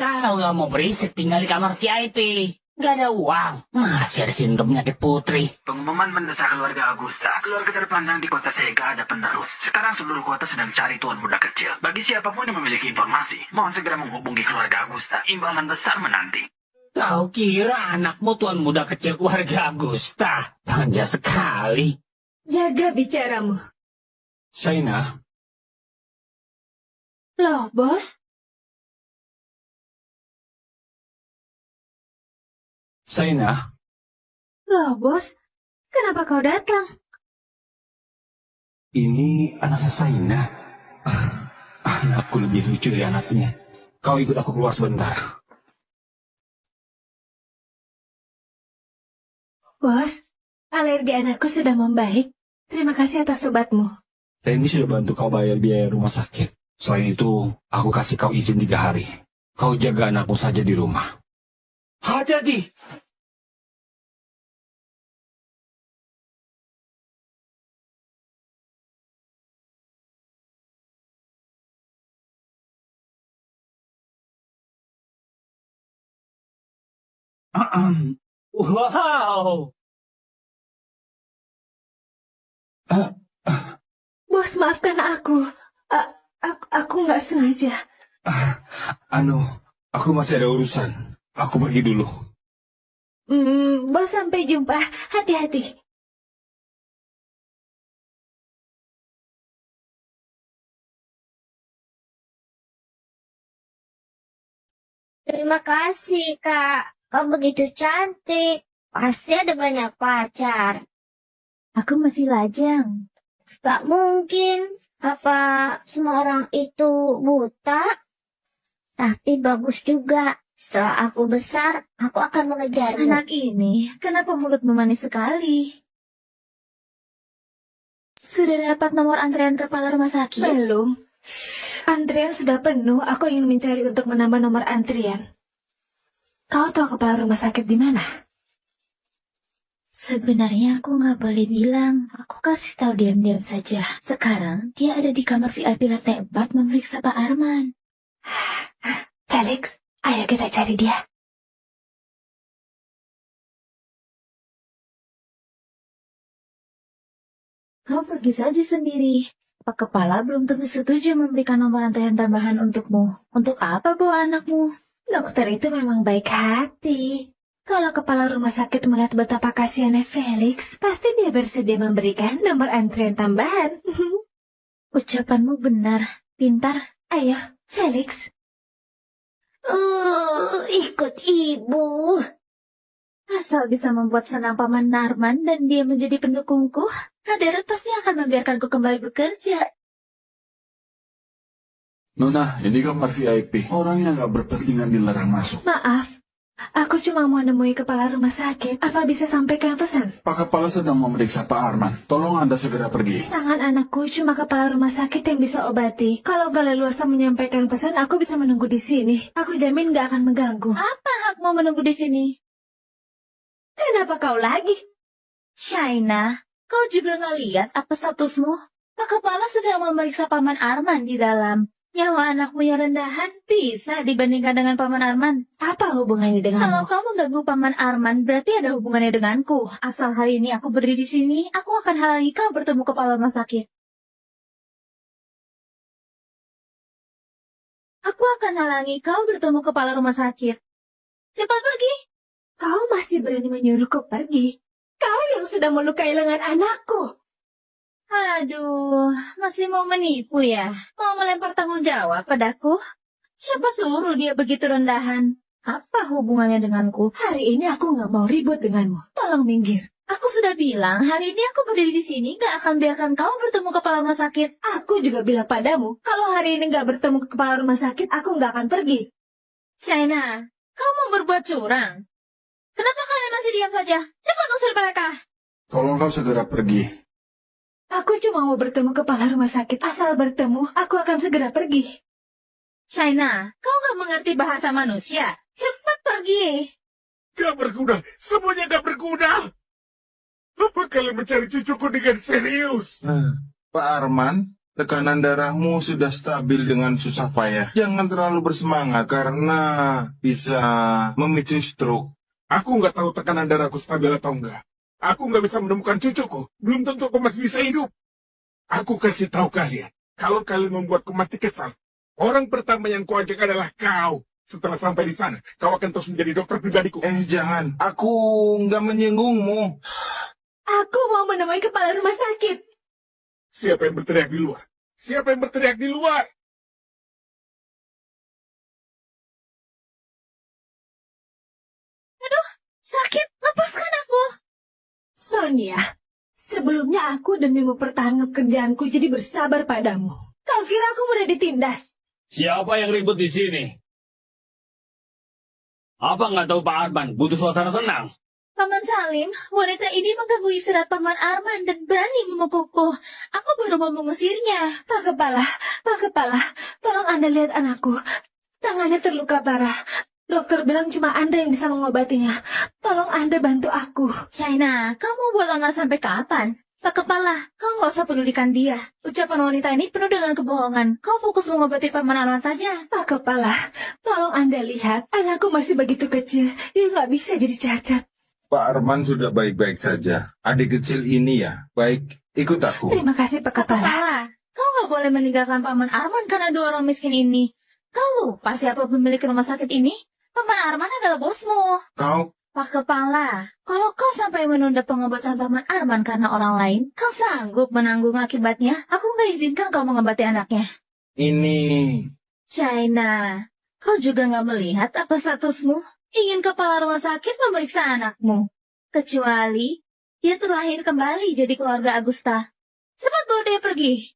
Kalau nggak mau berisik, tinggal di kamar VIP. Nggak ada uang. Masih ada sindrom penyakit putri. Pengumuman mendesak keluarga Agusta. Keluarga terpandang di kota Sega ada penerus. Sekarang seluruh kota sedang cari tuan muda kecil. Bagi siapapun yang memiliki informasi, mohon segera menghubungi keluarga Agusta. Imbalan besar menanti. Kau kira anakmu tuan muda kecil keluarga Agusta? Manja sekali. Jaga bicaramu. Shaina, Loh, bos? Shaina, Loh, bos? Kenapa kau datang? ini anaknya Shaina. Anakku lebih lucu dari anaknya. Kau ikut aku keluar sebentar. Bos, alergi anakku sudah membaik. Terima kasih atas obatmu. Randy sudah bantu kau bayar biaya rumah sakit. Selain itu, aku kasih kau izin 3 hari. Kau jaga anakmu saja di rumah. Hati-hati! Wow! Bos, maafkan aku. Aku nggak sengaja. Aku masih ada urusan. Aku pergi dulu. Bos, sampai jumpa. Hati-hati. Terima kasih, Kak. Kau begitu cantik. Pasti ada banyak pacar. Aku masih lajang. Gak mungkin. Apa semua orang itu buta? Tapi bagus juga. Setelah aku besar, aku akan mengejarnya. Anak ini, kenapa mulutmu manis sekali? Sudah dapat nomor antrean kepala rumah sakit? Belum. Antrian sudah penuh. Aku ingin mencari untuk menambah nomor antrian. Kau tahu kepala rumah sakit di mana? Sebenarnya aku nggak boleh bilang. Aku kasih tahu diam-diam saja. Sekarang dia ada di kamar VIP lantai 4 memeriksa Pak Arman. Felix, ayo kita cari dia. Kau pergi saja sendiri. Pak Kepala belum tentu setuju memberikan nomor antrean tambahan untukmu. Untuk apa bawa anakmu? Dokter itu memang baik hati. Kalau kepala rumah sakit melihat betapa kasihannya Felix, pasti dia bersedia memberikan nomor antrian tambahan. Ucapanmu benar, pintar. Ayo, Felix. Ikut ibu. Asal bisa membuat senang Paman Arman dan dia menjadi pendukungku, Kak Darren pasti akan membiarkanku kembali bekerja. Nona, ini kamar VIP. Orang yang nggak berkepentingan dilarang masuk. Maaf, aku cuma mau nemui kepala rumah sakit. Apa bisa sampaikan pesan? Pak Kepala sedang memeriksa Pak Arman. Tolong Anda segera pergi. Tangan anakku cuma kepala rumah sakit yang bisa obati. Kalau gak leluasa menyampaikan pesan, aku bisa menunggu di sini. Aku jamin gak akan mengganggu. Apa hakmu menunggu di sini? Kenapa kau lagi? Shaina, kau juga ngeliat apa statusmu? Pak Kepala sedang memeriksa Paman Arman di dalam. Nyawa anakmu yang rendahan bisa dibandingkan dengan Paman Arman. Apa hubungannya Kalau denganmu? kamu mengganggu Paman Arman, berarti ada hubungannya denganku. Asal hari ini aku berdiri di sini, aku akan halangi kau bertemu kepala rumah sakit. Aku akan halangi kau bertemu kepala rumah sakit. Cepat pergi. Kau masih berani menyuruhku pergi? Kau yang sudah melukai lengan anakku. Aduh, masih mau menipu ya? Mau melempar tanggung jawab padaku? Siapa suruh dia begitu rendahan? Apa hubungannya denganku? Hari ini aku nggak mau ribut denganmu. Tolong minggir. Aku sudah bilang, hari ini aku berdiri di sini gak akan biarkan kau bertemu kepala rumah sakit. Aku juga bilang padamu, kalau hari ini nggak bertemu kepala rumah sakit, aku nggak akan pergi. Shaina, kau mau berbuat curang? Kenapa kalian masih diam saja? Cepat usir mereka. Tolong kau segera pergi. Aku cuma mau bertemu kepala rumah sakit. Asal bertemu, aku akan segera pergi. Shaina, kau gak mengerti bahasa manusia. Cepat pergi. Gak berguna. Semuanya gak berguna. Apa kalian mencari cucuku dengan serius? Pak Arman, tekanan darahmu sudah stabil dengan susah payah. Jangan terlalu bersemangat karena bisa memicu stroke. Aku nggak tahu tekanan darahku stabil atau enggak. Aku nggak bisa menemukan cucuku. Belum tentu aku masih bisa hidup. Aku kasih tahu kalian. Kalau kalian membuatku mati kesal, orang pertama yang kuajak adalah kau. Setelah sampai di sana, kau akan terus menjadi dokter pribadiku. Jangan. Aku nggak menyinggungmu. Aku mau menemui kepala rumah sakit. Siapa yang berteriak di luar? Siapa yang berteriak di luar? Aduh, sakit. Lepaskan aku. Sonia, sebelumnya aku demi mempertahankan kerjaanku jadi bersabar padamu. Kau kira aku mudah ditindas? Siapa yang ribut di sini? Apa nggak tahu Pak Arman butuh suasana tenang? Paman Salim, wanita ini mengganggu istirahat Paman Arman dan berani memukulku. Aku baru mau mengusirnya. Pak Kepala, tolong Anda lihat anakku. Tangannya terluka parah. Dokter bilang cuma Anda yang bisa mengobatinya. Tolong Anda bantu aku. Shaina, kamu buat onar sampai kapan? Pak Kepala, kau nggak usah pedulikan dia. Ucapan wanita ini penuh dengan kebohongan. Kau fokus mengobati Paman Arman saja. Pak Kepala, tolong Anda lihat. Anakku masih begitu kecil. Dia nggak bisa jadi cacat. Pak Arman sudah baik-baik saja. Adik kecil ini ya. Baik, ikut aku. Terima kasih Pak Kepala. Kau nggak boleh meninggalkan Paman Arman karena dua orang miskin ini. Kau lupa siapa pemilik rumah sakit ini? Paman Arman adalah bosmu. Kau? Pak Kepala, kalau kau sampai menunda pengobatan Paman Arman karena orang lain, kau sanggup menanggung akibatnya? Aku nggak izinkan kau mengobati anaknya. Ini... Shaina, kau juga nggak melihat apa statusmu? Ingin kepala rumah sakit memeriksa anakmu. Kecuali dia terlahir kembali jadi keluarga Agusta. Cepat bawa dia pergi.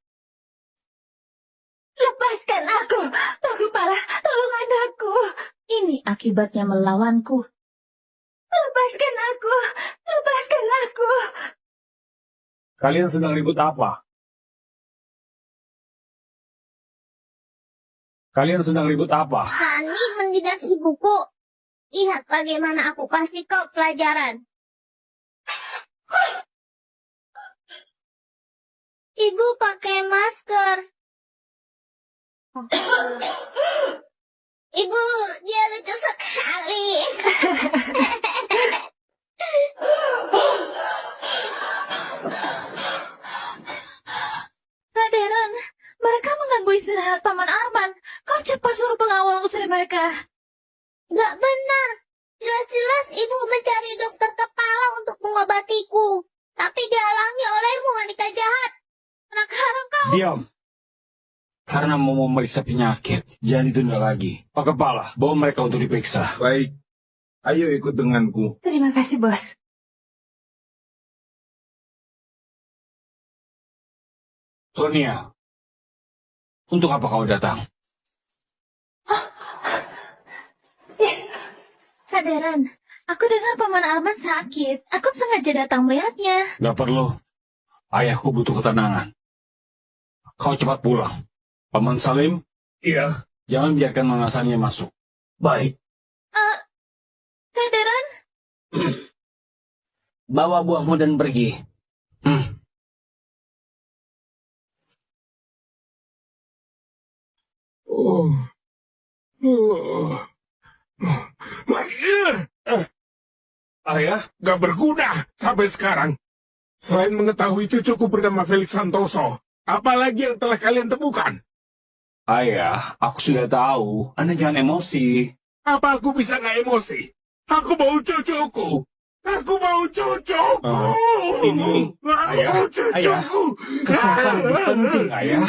Lepaskan aku, Pak Kepala, tolong anakku. Ini akibatnya melawanku. Lepaskan aku. Kalian sedang ribut apa? Hani mendidas ibuku. Lihat bagaimana aku kasih kau pelajaran. Ibu pakai masker. Ibu, dia lucu sekali. Kak Deren, mereka mengganggu istirahat Paman Arman. Kau cepat suruh pengawal usir mereka. Gak benar. Jelas-jelas ibu mencari dokter kepala untuk mengobatiku. Tapi dihalangi olehmu, wanita jahat. Anak haram kau. Diam. Karena mau memeriksa penyakit, jangan ditunda lagi. Pak Kepala, bawa mereka untuk diperiksa. Baik. Ayo ikut denganku. Terima kasih, Bos. Sonia, untuk apa kau datang? Kak Deren, aku dengar Paman Arman sakit. Aku sengaja datang melihatnya. Gak perlu. Ayahku butuh ketenangan. Kau cepat pulang. Paman Salim? Iya. Jangan biarkan Nona Sania masuk. Baik. Kak Deren? Bawa buahmu dan pergi. Ayah, gak berguna sampai sekarang. Selain mengetahui cucuku bernama Felix Santoso, apalagi yang telah kalian temukan? Ayah, aku sudah tahu. Anda jangan emosi. Apa aku bisa gak emosi? Aku mau cucuku. Aku mau cucuku. Ini, ayah, kesehatan lebih penting, ayah.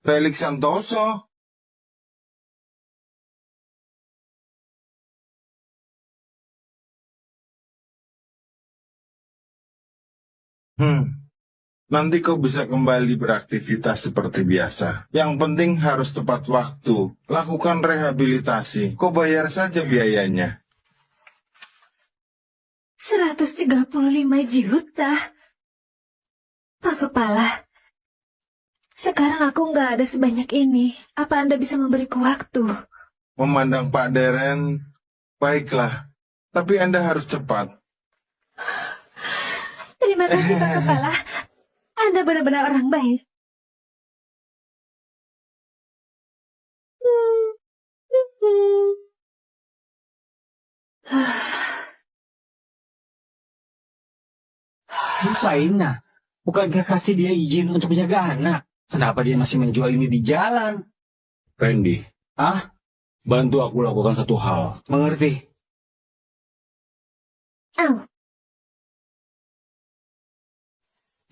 Felix Santoso. Nanti kau bisa kembali beraktivitas seperti biasa. Yang penting harus tepat waktu. Lakukan rehabilitasi. Kau bayar saja biayanya. 135 juta. Pak Kepala, sekarang aku nggak ada sebanyak ini. Apa Anda bisa memberiku waktu? Memandang Pak Deren, baiklah. Tapi Anda harus cepat. Terima kasih Pak Kepala. Anda benar-benar orang baik. Saina, bukankah kasih dia izin untuk menjaga anak? Kenapa dia masih menjual ini di jalan? Randy, bantu aku lakukan satu hal. Mengerti?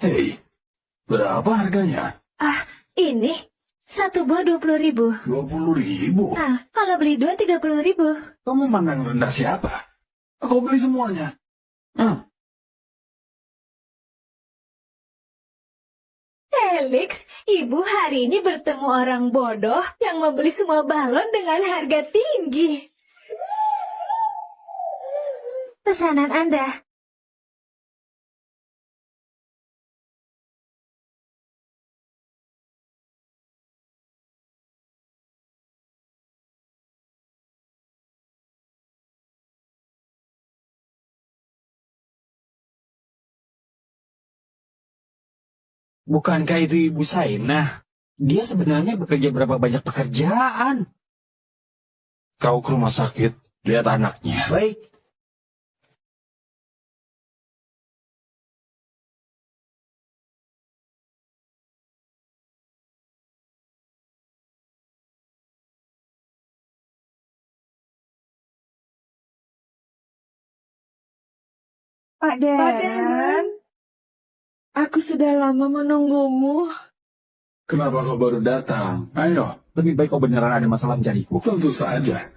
Hei, berapa harganya? Ini satu buah 20.000. 20.000? Nah, kalau beli dua 30.000. Kamu mandang rendah siapa? Aku beli semuanya. Felix, ibu hari ini bertemu orang bodoh yang membeli semua balon dengan harga tinggi. Pesanan Anda. Bukankah itu Ibu Saina? Dia sebenarnya bekerja berapa banyak pekerjaan? Kau ke rumah sakit, lihat anaknya. Baik. Pak Darren, aku sudah lama menunggumu. Kenapa kau baru datang? Ayo. Lebih baik kau beneran ada masalah mencariku. Tentu saja.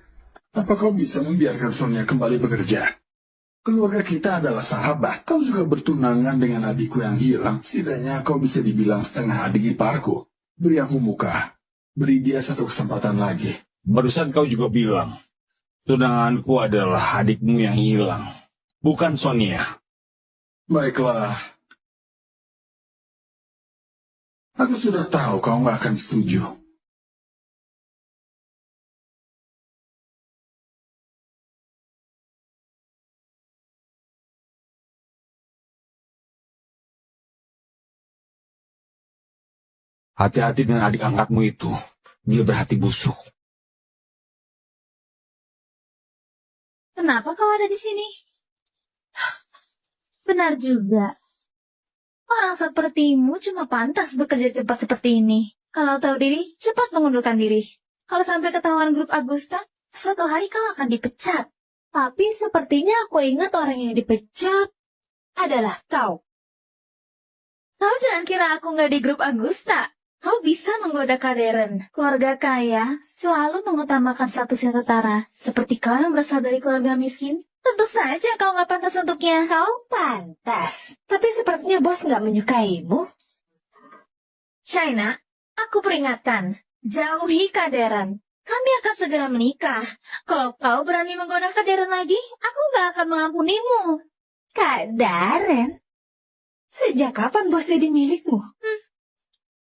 Apa kau bisa membiarkan Sonia kembali bekerja? Keluarga kita adalah sahabat. Kau juga bertunangan dengan adikku yang hilang. Setidaknya kau bisa dibilang setengah adik iparku. Beri aku muka. Beri dia satu kesempatan lagi. Barusan kau juga bilang, tunanganku adalah adikmu yang hilang. Bukan Sonia. Baiklah. Aku sudah tahu kau nggak akan setuju. Hati-hati dengan adik angkatmu itu. Dia berhati busuk. Kenapa kau ada di sini? Benar juga. Orang sepertimu cuma pantas bekerja cepat seperti ini. Kalau tahu diri, cepat mengundurkan diri. Kalau sampai ketahuan grup Agusta, suatu hari kau akan dipecat. Tapi sepertinya aku ingat orang yang dipecat adalah kau. Kau jangan kira aku nggak di grup Agusta. Kau bisa menggoda Kaderen. Keluarga kaya selalu mengutamakan status yang setara. Seperti kau yang berasal dari keluarga miskin. Tentu saja kau nggak pantas untuknya. Kau pantas. Tapi sepertinya bos nggak menyukaimu. China, aku peringatkan. Jauhi Kaderen. Kami akan segera menikah. Kalau kau berani menggoda Kaderen lagi, aku nggak akan mengampunimu. Kaderen? Sejak kapan bos jadi milikmu?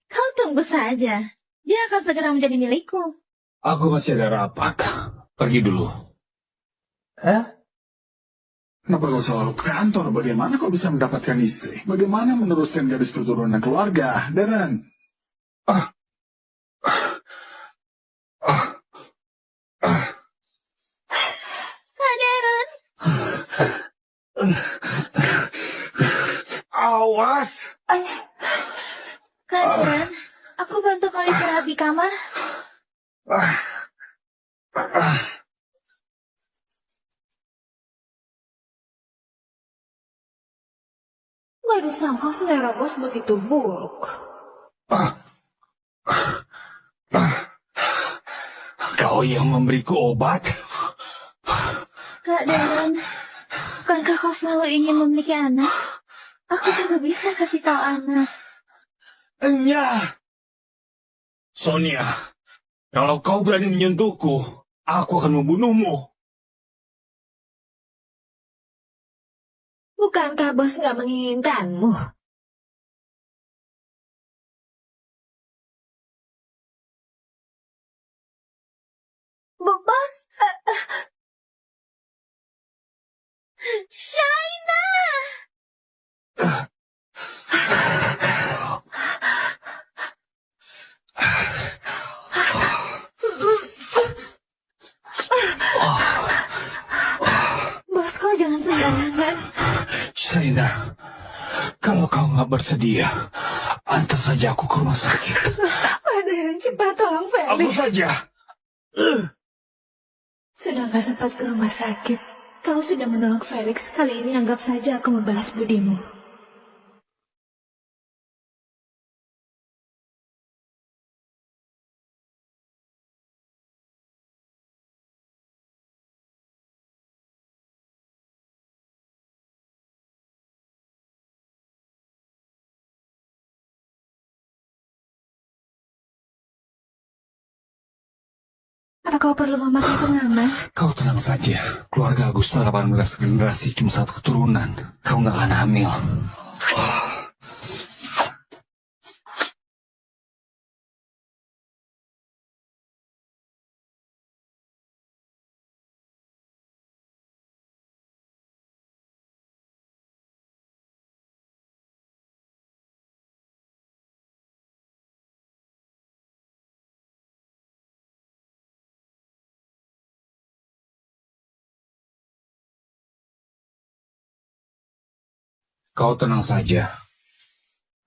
Kau tunggu saja. Dia akan segera menjadi milikku. Aku masih ada rapat. Pergi dulu. Kenapa kau selalu ke kantor? Bagaimana kau bisa mendapatkan istri? Bagaimana meneruskan garis keturunan keluarga, Darren? Kaderen. Awas! Kaderen, aku bantu kau istirahat di kamar. Gak disangka selera bos begitu buruk. Kau yang memberiku obat? Kak Darren, bukankah kau selalu ingin memiliki anak? Aku juga bisa kasih kau anak. Enya! Sonia, kalau kau berani menyentuhku, aku akan membunuhmu. Bukankah bos nggak menginginkanmu? Bos, Shaina! bos kau jangan sembarangan. Shaina, kalau kau nggak bersedia, antar saja aku ke rumah sakit. Padahal cepat tolong Felix. Aku saja. Sudah nggak sempat ke rumah sakit. Kau sudah menolong Felix. Kali ini anggap saja aku membalas budimu. Apa kau perlu memakai pengaman? Kau tenang saja. Keluarga Agusta 18 generasi cuma satu keturunan. Kau nggak akan hamil. Kau tenang saja.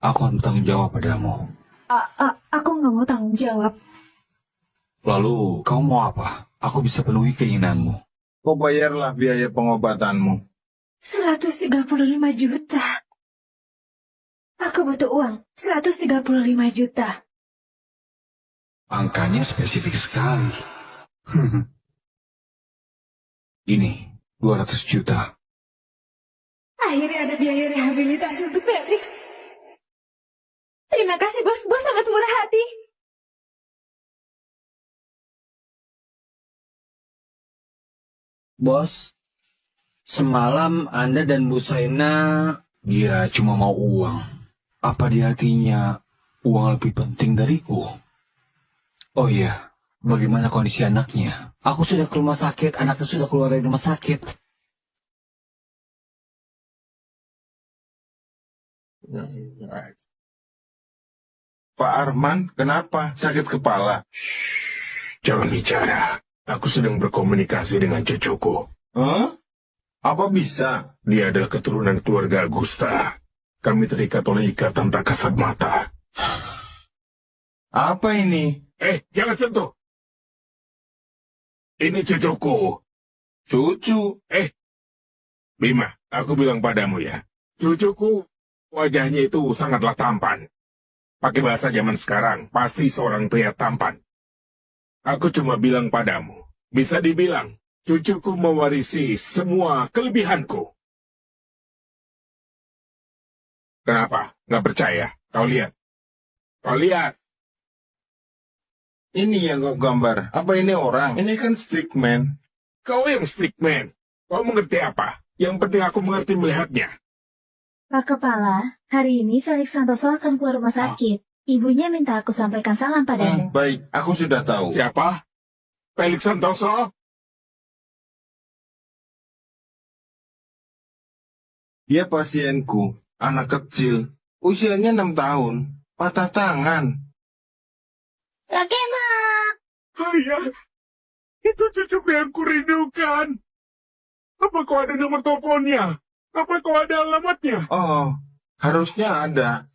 Aku akan bertanggung jawab padamu. Aku nggak mau tanggung jawab. Lalu, kau mau apa? Aku bisa penuhi keinginanmu. Kau bayarlah biaya pengobatanmu. 135 juta. Aku butuh uang. 135 juta. Angkanya spesifik sekali. Ini, 200 juta. Akhirnya ada biaya rehabilitasi untuk Felix. Terima kasih, Bos. Bos sangat murah hati. Bos, semalam Anda dan Bu Saina, dia cuma mau uang. Apa di hatinya uang lebih penting dariku? Oh iya, bagaimana kondisi anaknya? Aku sudah ke rumah sakit, anaknya sudah keluar dari rumah sakit. Pak Arman, kenapa? Sakit kepala? Jangan bicara. Aku sedang berkomunikasi dengan cucuku. Hah? Apa bisa? Dia adalah keturunan keluarga Agusta. Kami terikat oleh ikatan tak kasat mata. Apa ini? Jangan sentuh. Ini cucuku. Cucu? Bima, aku bilang padamu ya. Cucuku, wajahnya itu sangatlah tampan. Pakai bahasa zaman sekarang, pasti seorang pria tampan. Aku cuma bilang padamu, bisa dibilang, cucuku mewarisi semua kelebihanku. Kenapa? Nggak percaya? Kau lihat. Kau lihat. Ini yang kau gambar. Apa ini orang? Ini kan stickman. Kau yang stickman. Kau mengerti apa? Yang penting aku mengerti melihatnya. Pak Kepala, hari ini Felix Santoso akan keluar rumah sakit. Ibunya minta aku sampaikan salam padamu. Baik, aku sudah tahu. Siapa? Felix Santoso? Dia pasienku, anak kecil, usianya 6 tahun, patah tangan. Kakek Mak. Ayah, itu cucuku yang kurindukan. Apa kau ada nomor teleponnya? Apa kau ada alamatnya? Oh, harusnya ada.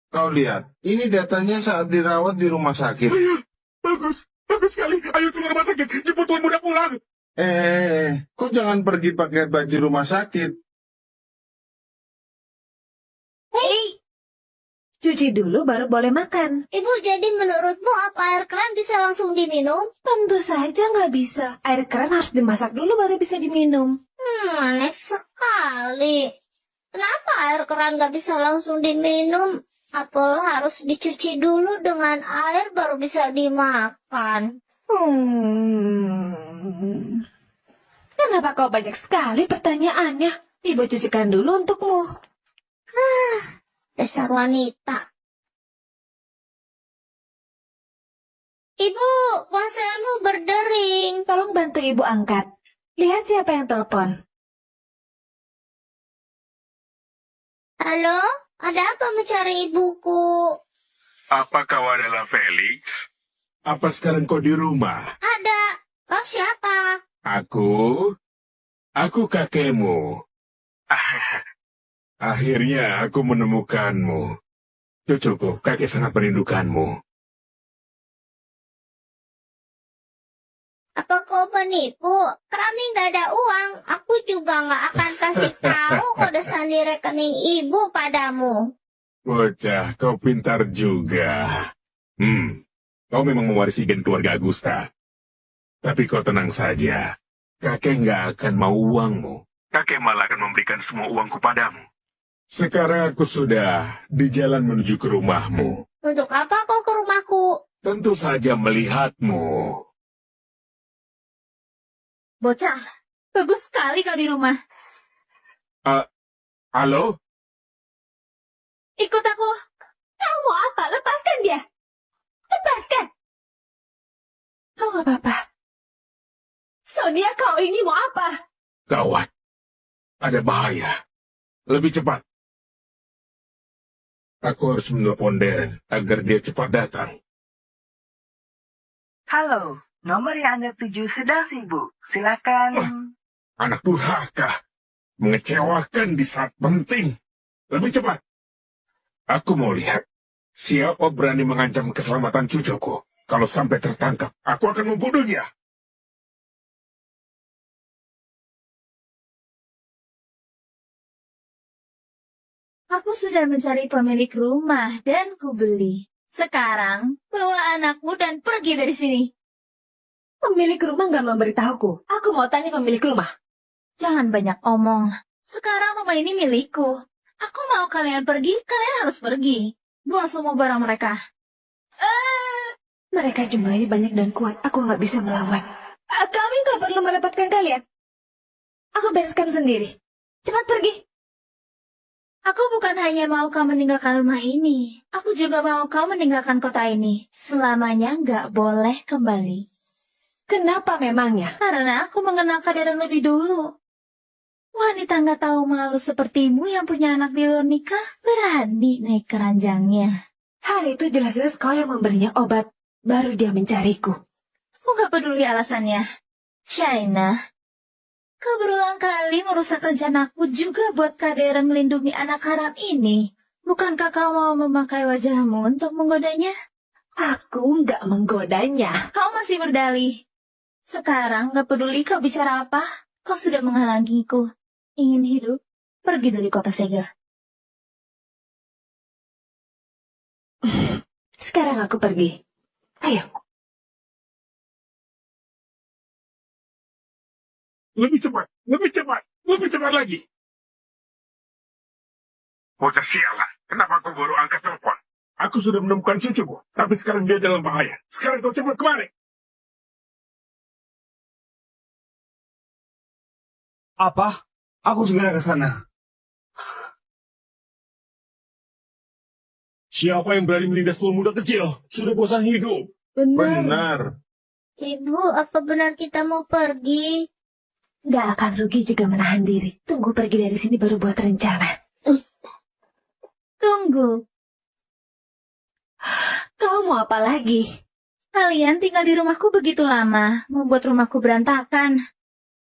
Kau lihat, ini datanya saat dirawat di rumah sakit. Ayah, bagus sekali. Ayo ke rumah sakit, jemput tuan muda pulang. Kau jangan pergi pakai baju rumah sakit. Hei, cuci dulu baru boleh makan. Ibu, jadi menurutmu apa air keran bisa langsung diminum? Tentu saja nggak bisa. Air keran harus dimasak dulu baru bisa diminum. Aneh sekali. Kenapa air keran nggak bisa langsung diminum? Apel harus dicuci dulu dengan air baru bisa dimakan. Kenapa kau banyak sekali pertanyaannya? Ibu cucikan dulu untukmu. Dasar wanita. Ibu, ponselmu berdering. Tolong bantu ibu angkat. Lihat siapa yang telepon. Halo, ada apa mencari ibuku? Apa kau adalah Felix? Apa sekarang kau di rumah? Ada. Kau siapa? Aku kakekmu. Akhirnya aku menemukanmu. Cucuku, kakek sangat merindukanmu. Apa kau penipu? Kami nggak ada uang. Aku juga nggak akan kasih tahu kode sandi rekening ibu padamu. Bocah, kau pintar juga. Kau memang mewarisi gen keluarga Agusta. Tapi kau tenang saja. Kakek nggak akan mau uangmu. Kakek malah akan memberikan semua uangku padamu. Sekarang aku sudah di jalan menuju ke rumahmu. Untuk apa kau ke rumahku? Tentu saja melihatmu. Bocah, bagus sekali kau di rumah. Halo? Ikut aku. Kau mau apa? Lepaskan dia. Lepaskan. Kau gak apa-apa. Sonia, kau ini mau apa? Gawat. Ada bahaya. Lebih cepat. Aku harus menelpon Darren agar dia cepat datang. Halo, nomor yang Anda tuju sedang sibuk. Silakan. Anak durhaka. Mengecewakan di saat penting. Lebih cepat. Aku mau lihat. Siapa berani mengancam keselamatan cucuku. Kalau sampai tertangkap, aku akan membunuhnya. Aku sudah mencari pemilik rumah dan kubeli. Sekarang, bawa anakmu dan pergi dari sini. Pemilik rumah gak memberitahuku. Aku mau tanya pemilik rumah. Jangan banyak omong. Sekarang rumah ini milikku. Aku mau kalian pergi, kalian harus pergi. Buang semua barang mereka. Mereka jumlahnya banyak dan kuat. Aku gak bisa melawan. Kami gak perlu merepotkan kalian. Aku bereskan sendiri. Cepat pergi. Aku bukan hanya mau kau meninggalkan rumah ini. Aku juga mau kau meninggalkan kota ini. Selamanya nggak boleh kembali. Kenapa memangnya? Karena aku mengenal keadaan lebih dulu. Wanita nggak tahu malu sepertimu yang punya anak di luar nikah berani naik keranjangnya. Hari itu jelas-jelas kau yang memberinya obat. Baru dia mencariku. Aku nggak peduli alasannya. China. Kau berulang kali merusak rencana aku juga buat Darren melindungi anak haram ini. Bukankah kau mau memakai wajahmu untuk menggodanya? Aku nggak menggodanya. Kau masih berdalih. Sekarang nggak peduli kau bicara apa, kau sudah menghalangiku. Ingin hidup, pergi dari kota Sega. Sekarang aku pergi. Ayo. Lebih cepat, lebih cepat, lebih cepat lagi. Bocah sialan, kenapa kau baru angkat telepon? Aku sudah menemukan cucuku, tapi sekarang dia dalam bahaya. Sekarang kau cepat kemari. Apa? Aku segera ke sana. Siapa yang berani melindas tuan muda kecil? Sudah bosan hidup. Benar. Ibu, apa benar kita mau pergi? Gak akan rugi jika menahan diri. Tunggu pergi dari sini baru buat rencana. Tunggu. Kau mau apa lagi? Kalian tinggal di rumahku begitu lama, membuat rumahku berantakan.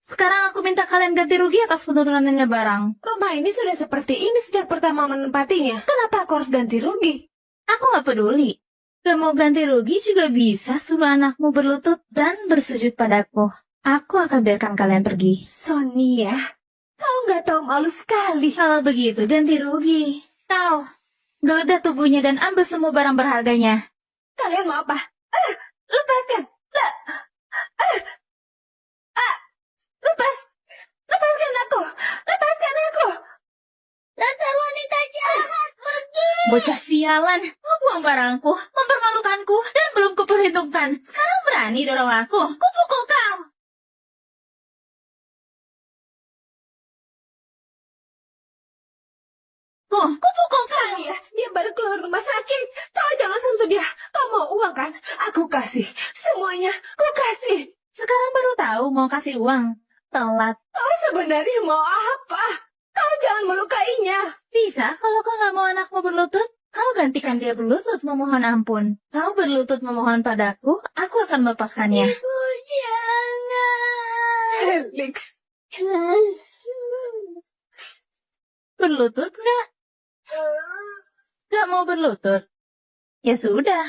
Sekarang aku minta kalian ganti rugi atas penurunannya barang. Rumah ini sudah seperti ini sejak pertama menempatinya. Kenapa aku harus ganti rugi? Aku gak peduli. Gak mau ganti rugi juga bisa suruh anakmu berlutut dan bersujud padaku. Aku akan biarkan kalian pergi. Sonia, kau nggak tahu malu sekali. Kalau begitu, ganti rugi. Kau, geledah tubuhnya dan ambil semua barang berharganya. Kalian mau apa? Lepaskan. Lepaskan aku. Lepaskan aku. Dasar wanita jahat, pergi! Bocah sialan, buang barangku, mempermalukanku, dan belum kuperhitungkan. Sekarang berani dorong aku. Kupukul kau. Kupukul Sonia. Dia baru keluar rumah sakit. Kau jangan sentuh dia. Kau mau uang kan? Aku kasih. Semuanya, ku kasih. Sekarang baru tahu mau kasih uang. Telat. Kau sebenarnya mau apa? Kau jangan melukainya. Bisa kalau kau nggak mau anakmu berlutut, kau gantikan dia berlutut memohon ampun. Kau berlutut memohon padaku, aku akan melepaskannya. Ibu, jangan. Felix. Berlutut nggak? Nggak mau berlutut? Ya sudah.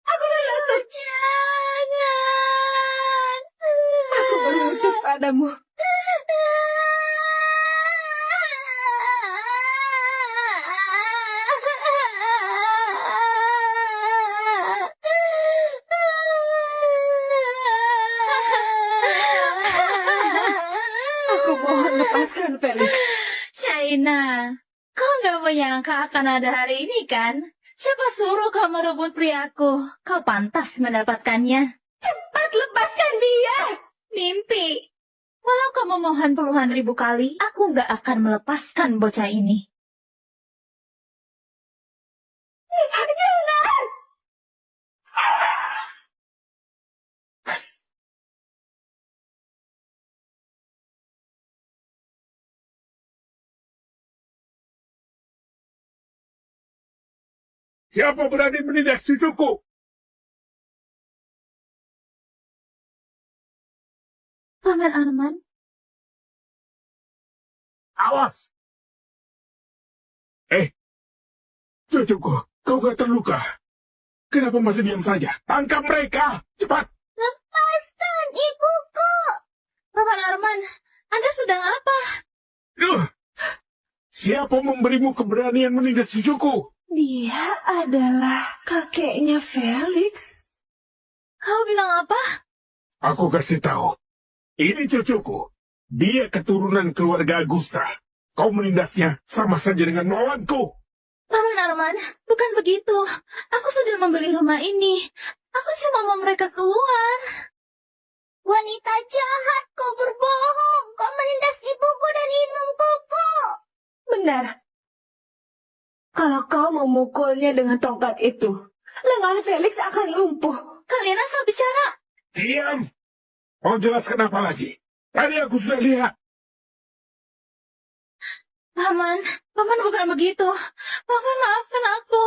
Aku berlutut. Jangan. Aku berlutut padamu. Aku mohon lepaskan Felix. China, kau nggak menyangka akan ada hari ini kan? Siapa suruh kau merebut priaku? Kau pantas mendapatkannya. Cepat lepaskan dia. Mimpi. Walau kamu mohon puluhan ribu kali, aku nggak akan melepaskan bocah ini. Jangan! Siapa berani menindas cucuku? Paman Arman, Awas! Cucuku, kau gak terluka. Kenapa masih diam saja? Tangkap mereka! Cepat! Lepaskan ibuku. Paman Arman, Anda sedang apa? Siapa memberimu keberanian menindas cucuku? Dia adalah kakeknya Felix. Kau bilang apa? Aku kasih tahu. Ini cucuku. Dia keturunan keluarga Augusta. Kau menindasnya sama saja dengan melawanku. Paman Arman, bukan begitu. Aku sudah membeli rumah ini. Aku cuma mau mereka keluar. Wanita jahat, kau berbohong. Kau menindas ibuku dan hidungku. Benar. Kalau kau memukulnya dengan tongkat itu, lengan Felix akan lumpuh. Kalian asal bicara. Diam! Mau jelaskan apa lagi? Tadi aku sudah lihat. Paman bukan begitu. Paman, maafkan aku.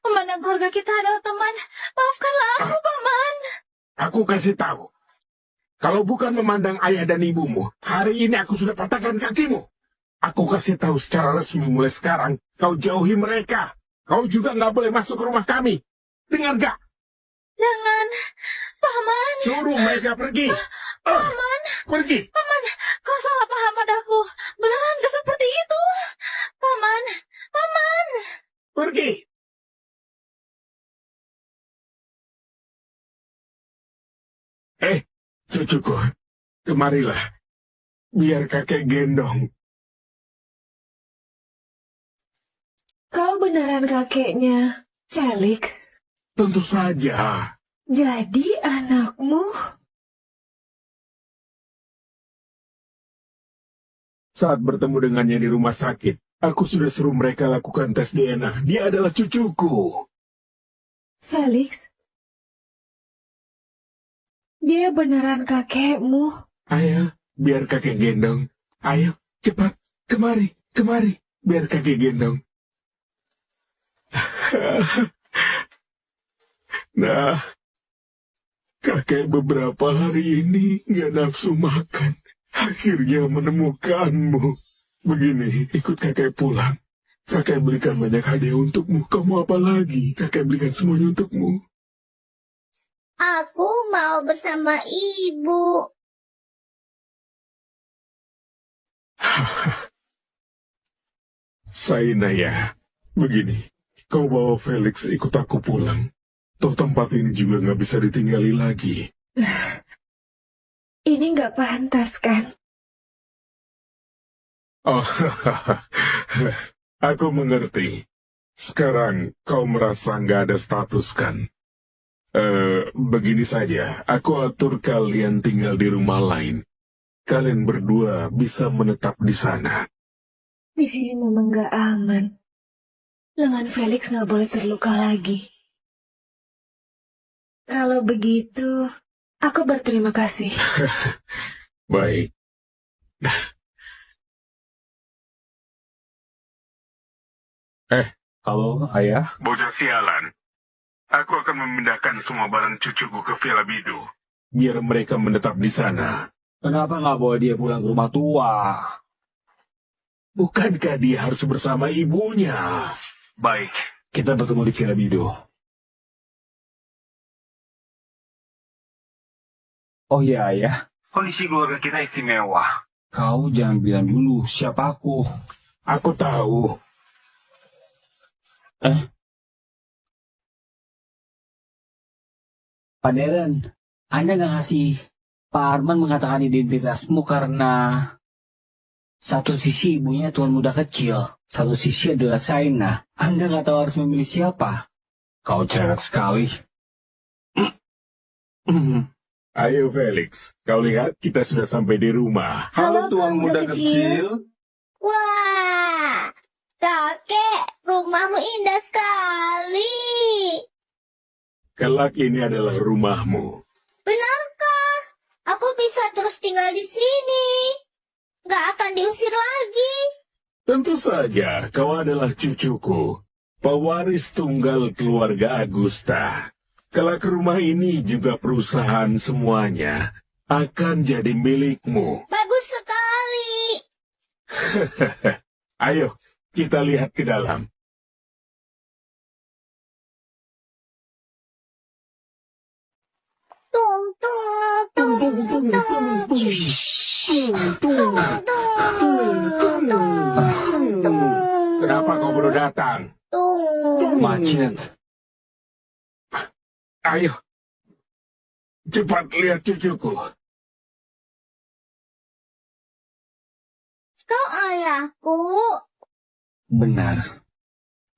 Memandang keluarga kita adalah teman. Maafkanlah aku, Paman. Aku kasih tahu. Kalau bukan memandang ayah dan ibumu, hari ini aku sudah patahkan kakimu. Aku kasih tahu secara resmi mulai sekarang, kau jauhi mereka. Kau juga nggak boleh masuk ke rumah kami. Dengar gak? Jangan. Paman. Suruh mereka pergi. Paman. Pergi. Paman, kau salah paham padaku. Beneran gak seperti itu. Paman. Pergi. Cucuku, kemarilah. Biar kakek gendong. Kau beneran kakeknya Felix? Tentu saja. Jadi anakmu? Saat bertemu dengannya di rumah sakit, aku sudah suruh mereka lakukan tes DNA. Dia adalah cucuku. Felix? Dia beneran kakekmu? Ayo, biar kakek gendong. Ayo, cepat. Kemari. Biar kakek gendong. Nah, kakek beberapa hari ini gak nafsu makan. Akhirnya menemukanmu. Begini, ikut kakek pulang. Kakek belikan banyak hadiah untukmu. Kamu apa lagi? Kakek belikan semuanya untukmu. Aku mau bersama ibu. Sainaya, begini. Kau bawa Felix ikut aku pulang. Toh tempat ini juga nggak bisa ditinggali lagi. Ini nggak pantas, kan? Oh, aku mengerti. Sekarang kau merasa nggak ada status, kan? Begini saja. Aku atur kalian tinggal di rumah lain. Kalian berdua bisa menetap di sana. Di sini memang nggak aman. Lengan Felix nggak boleh terluka lagi. Kalau begitu, aku berterima kasih. Baik. Halo, ayah. Bocah sialan. Aku akan memindahkan semua barang cucuku ke Villa Bidu. Biar mereka menetap di sana. Kenapa nggak bawa dia pulang ke rumah tua? Bukankah dia harus bersama ibunya? Baik, kita bertemu di Villa Bidu. Oh iya, ayah. Kondisi keluarga kita istimewa. Kau jangan bilang dulu siapa aku. Aku tahu. Pak Deren, Anda nggak ngasih Pak Arman mengatakan identitasmu karena satu sisi ibunya tuan muda kecil, satu sisi adalah Saina. Anda nggak tahu harus memilih siapa. Kau cerewet sekali. Ayo Felix, kau lihat kita sudah sampai di rumah. Halo Tuan Muda Kecil. Wah, kakek, rumahmu indah sekali. Kelak ini adalah rumahmu. Benarkah? Aku bisa terus tinggal di sini. Gak akan diusir lagi. Tentu saja, kau adalah cucuku, pewaris tunggal keluarga Agusta. Kelak rumah ini juga perusahaan semuanya akan jadi milikmu. Bagus sekali. Ayo, kita lihat ke dalam. Tung, tung, tung, tung, tung. Kenapa kau baru datang? Macet. Ayo, cepat lihat cucuku. Kau ayahku. Benar.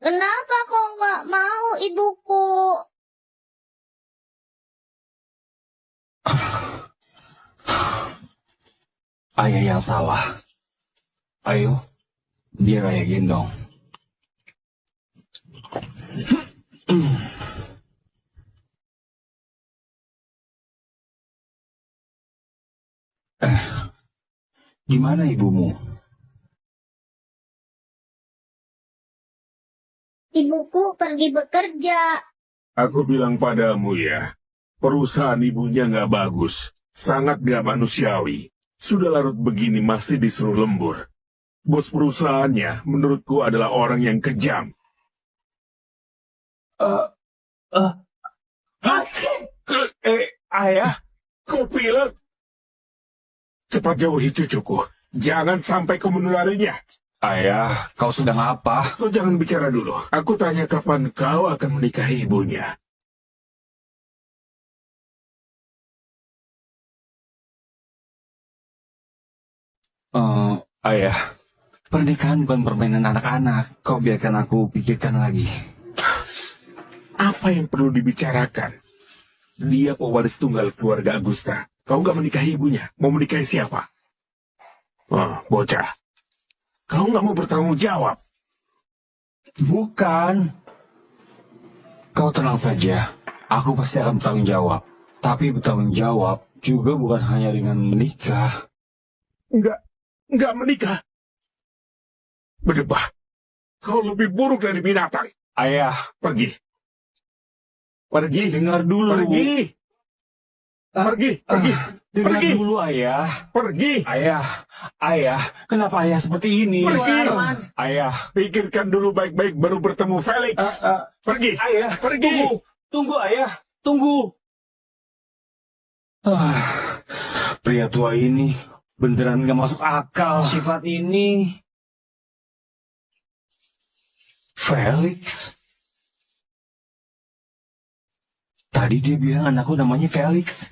Kenapa kau nggak mau ibuku? Ayah yang salah. Ayo, biar ayah gendong. Gimana ibumu? Ibuku pergi bekerja. Aku bilang padamu ya, perusahaan ibunya nggak bagus, sangat nggak manusiawi. Sudah larut begini masih disuruh lembur. Bos perusahaannya menurutku adalah orang yang kejam. Ayah, kau pilek. Cepat jauhi cucuku. Jangan sampai kau menularinya. Ayah, kau sedang apa? Kau jangan bicara dulu. Aku tanya kapan kau akan menikahi ibunya. Ayah, pernikahan bukan permainan anak-anak. Kau biarkan aku pikirkan lagi. Apa yang perlu dibicarakan? Dia pewaris tunggal keluarga Agusta. Kau nggak menikahi ibunya. Mau menikahi siapa? Bocah. Kau nggak mau bertanggung jawab. Bukan. Kau tenang saja. Aku pasti akan bertanggung jawab. Tapi bertanggung jawab juga bukan hanya dengan menikah. Nggak menikah. Berdebah. Kau lebih buruk dari binatang. Ayah, Pergi. Pergi. dengar dulu. Pergi. Pergi. Dengar Pergi. dulu, Ayah. Pergi. Ayah, kenapa ayah seperti ini? Pergi. Ayah, Pikirkan dulu baik-baik baru bertemu Felix. Pergi. ayah, Pergi. Tunggu, ayah, tunggu. Pria tua ini beneran gak masuk akal. Sifat ini. Felix. Tadi dia bilang anakku namanya Felix.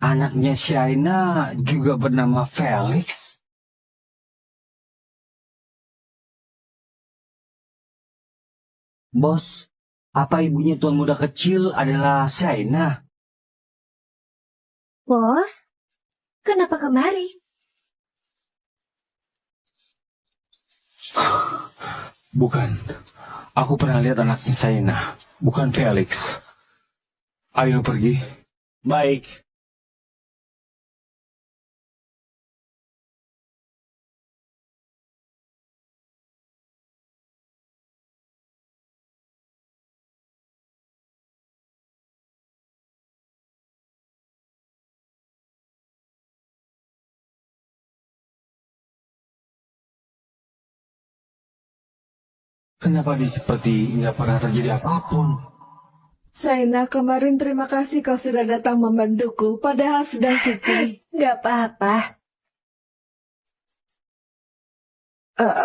Anaknya Shaina juga bernama Felix. Bos, apa ibunya tuan muda kecil adalah Shaina? Bos, kenapa kemari? Bukan. Aku pernah lihat anaknya Shaina. Bukan Felix. Ayo pergi. Baik. Kenapa dia seperti nggak pernah terjadi apapun? Shaina, kemarin terima kasih kau sudah datang membantuku, padahal sedang cuti. Gak apa-apa.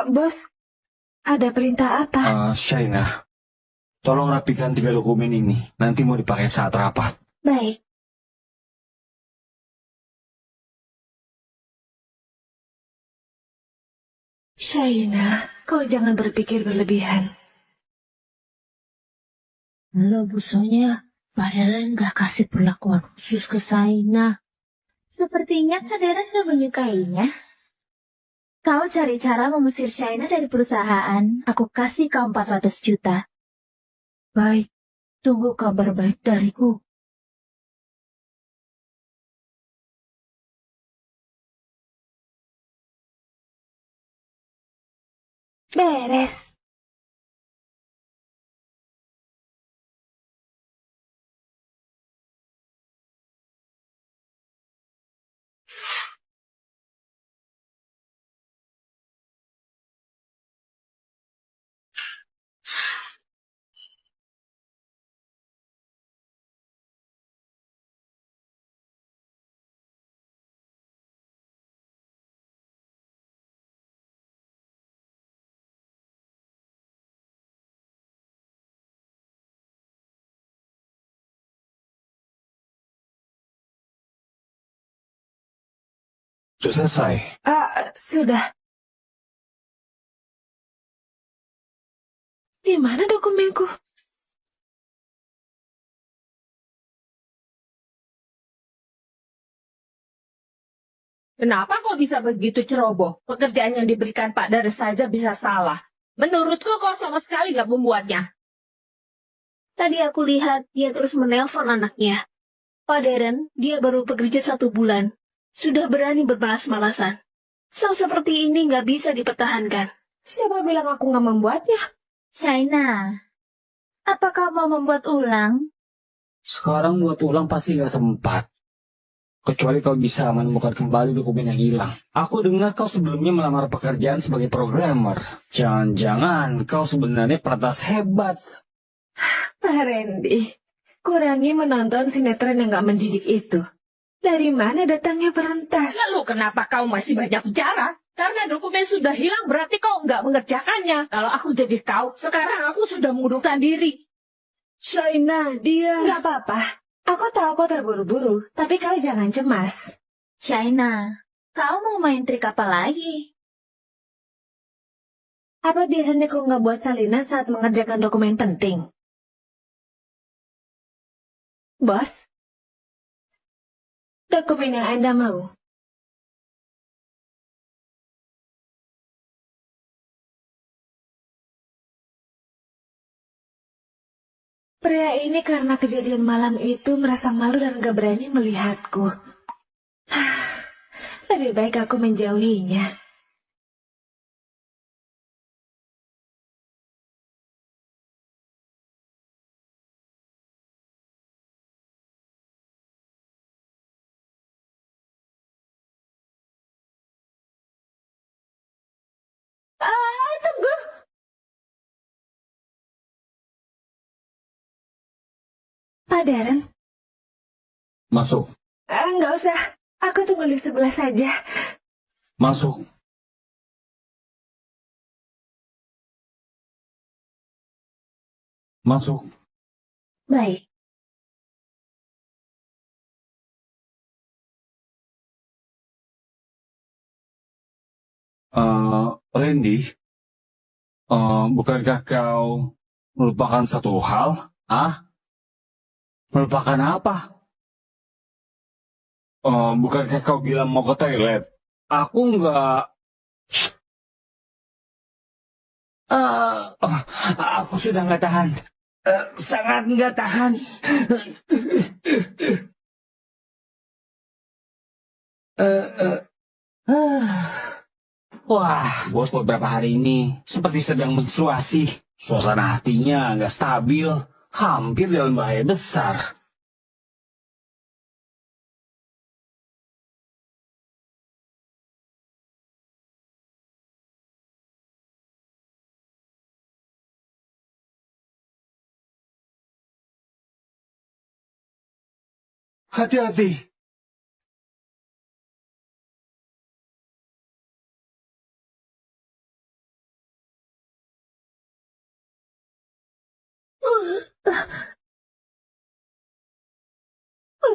Bos, ada perintah apa? Shaina, tolong rapikan 3 dokumen ini. Nanti mau dipakai saat rapat. Baik. Shaina, kau jangan berpikir berlebihan. Lo busunya Pak Deren gak kasih perlakuan khusus ke Saina. Sepertinya Kak Deren gak menyukainya. Kau cari cara mengusir Saina dari perusahaan. Aku kasih kau 400 juta. Baik, tunggu kabar baik dariku. Beres. Sudah selesai. Sudah. Di mana dokumenku? Kenapa kau bisa begitu ceroboh? Pekerjaan yang diberikan Pak Deren saja bisa salah. Menurutku kau sama sekali gak membuatnya. Tadi aku lihat dia terus menelpon anaknya. Pak Deren, dia baru bekerja 1 bulan. Sudah berani berbalas-malasan. Saw seperti ini gak bisa dipertahankan. Siapa bilang aku nggak membuatnya? China, apa kau mau membuat ulang? Sekarang buat ulang pasti gak sempat. Kecuali kau bisa menemukan kembali dokumen yang hilang. Aku dengar kau sebelumnya melamar pekerjaan sebagai programmer. Jangan-jangan kau sebenarnya peretas hebat. Pak Randy, kurangi menonton sinetron yang gak mendidik itu. Dari mana datangnya perentas? Lalu kenapa kau masih banyak bicara? Karena dokumen sudah hilang berarti kau nggak mengerjakannya. Kalau aku jadi kau, sekarang aku sudah mengundurkan diri. Shaina, dia... Gak apa-apa. Aku tahu kau terburu-buru, tapi kau jangan cemas. China, kau mau main trik apa lagi? Apa biasanya kau nggak buat salinan saat mengerjakan dokumen penting? Bos? Dokumen yang Anda mau. Pria ini karena kejadian malam itu merasa malu dan gak berani melihatku. Lebih baik aku menjauhinya. Tunggu. Pak Deren? Masuk. Nggak usah. Aku tunggu di sebelah saja. Masuk. Masuk. Baik. Randy, bukankah kau melupakan satu hal? Melupakan apa? Bukankah kau bilang mau ke toilet? Aku nggak... aku sudah nggak tahan. Sangat nggak tahan. Wah, bos beberapa hari ini seperti sedang menstruasi. Suasana hatinya nggak stabil, hampir dalam bahaya besar. Hati-hati.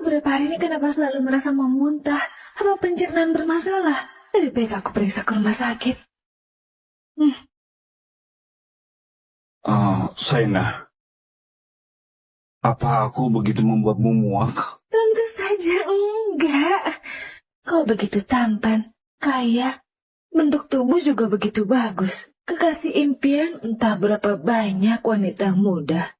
Beberapa hari ini kenapa selalu merasa mau muntah? Apa pencernaan bermasalah? Lebih baik aku periksa ke rumah sakit. Shaina, Apa aku begitu membuatmu muak? Tentu saja enggak. Kau begitu tampan, kaya, bentuk tubuh juga begitu bagus. Kekasih impian entah berapa banyak wanita muda.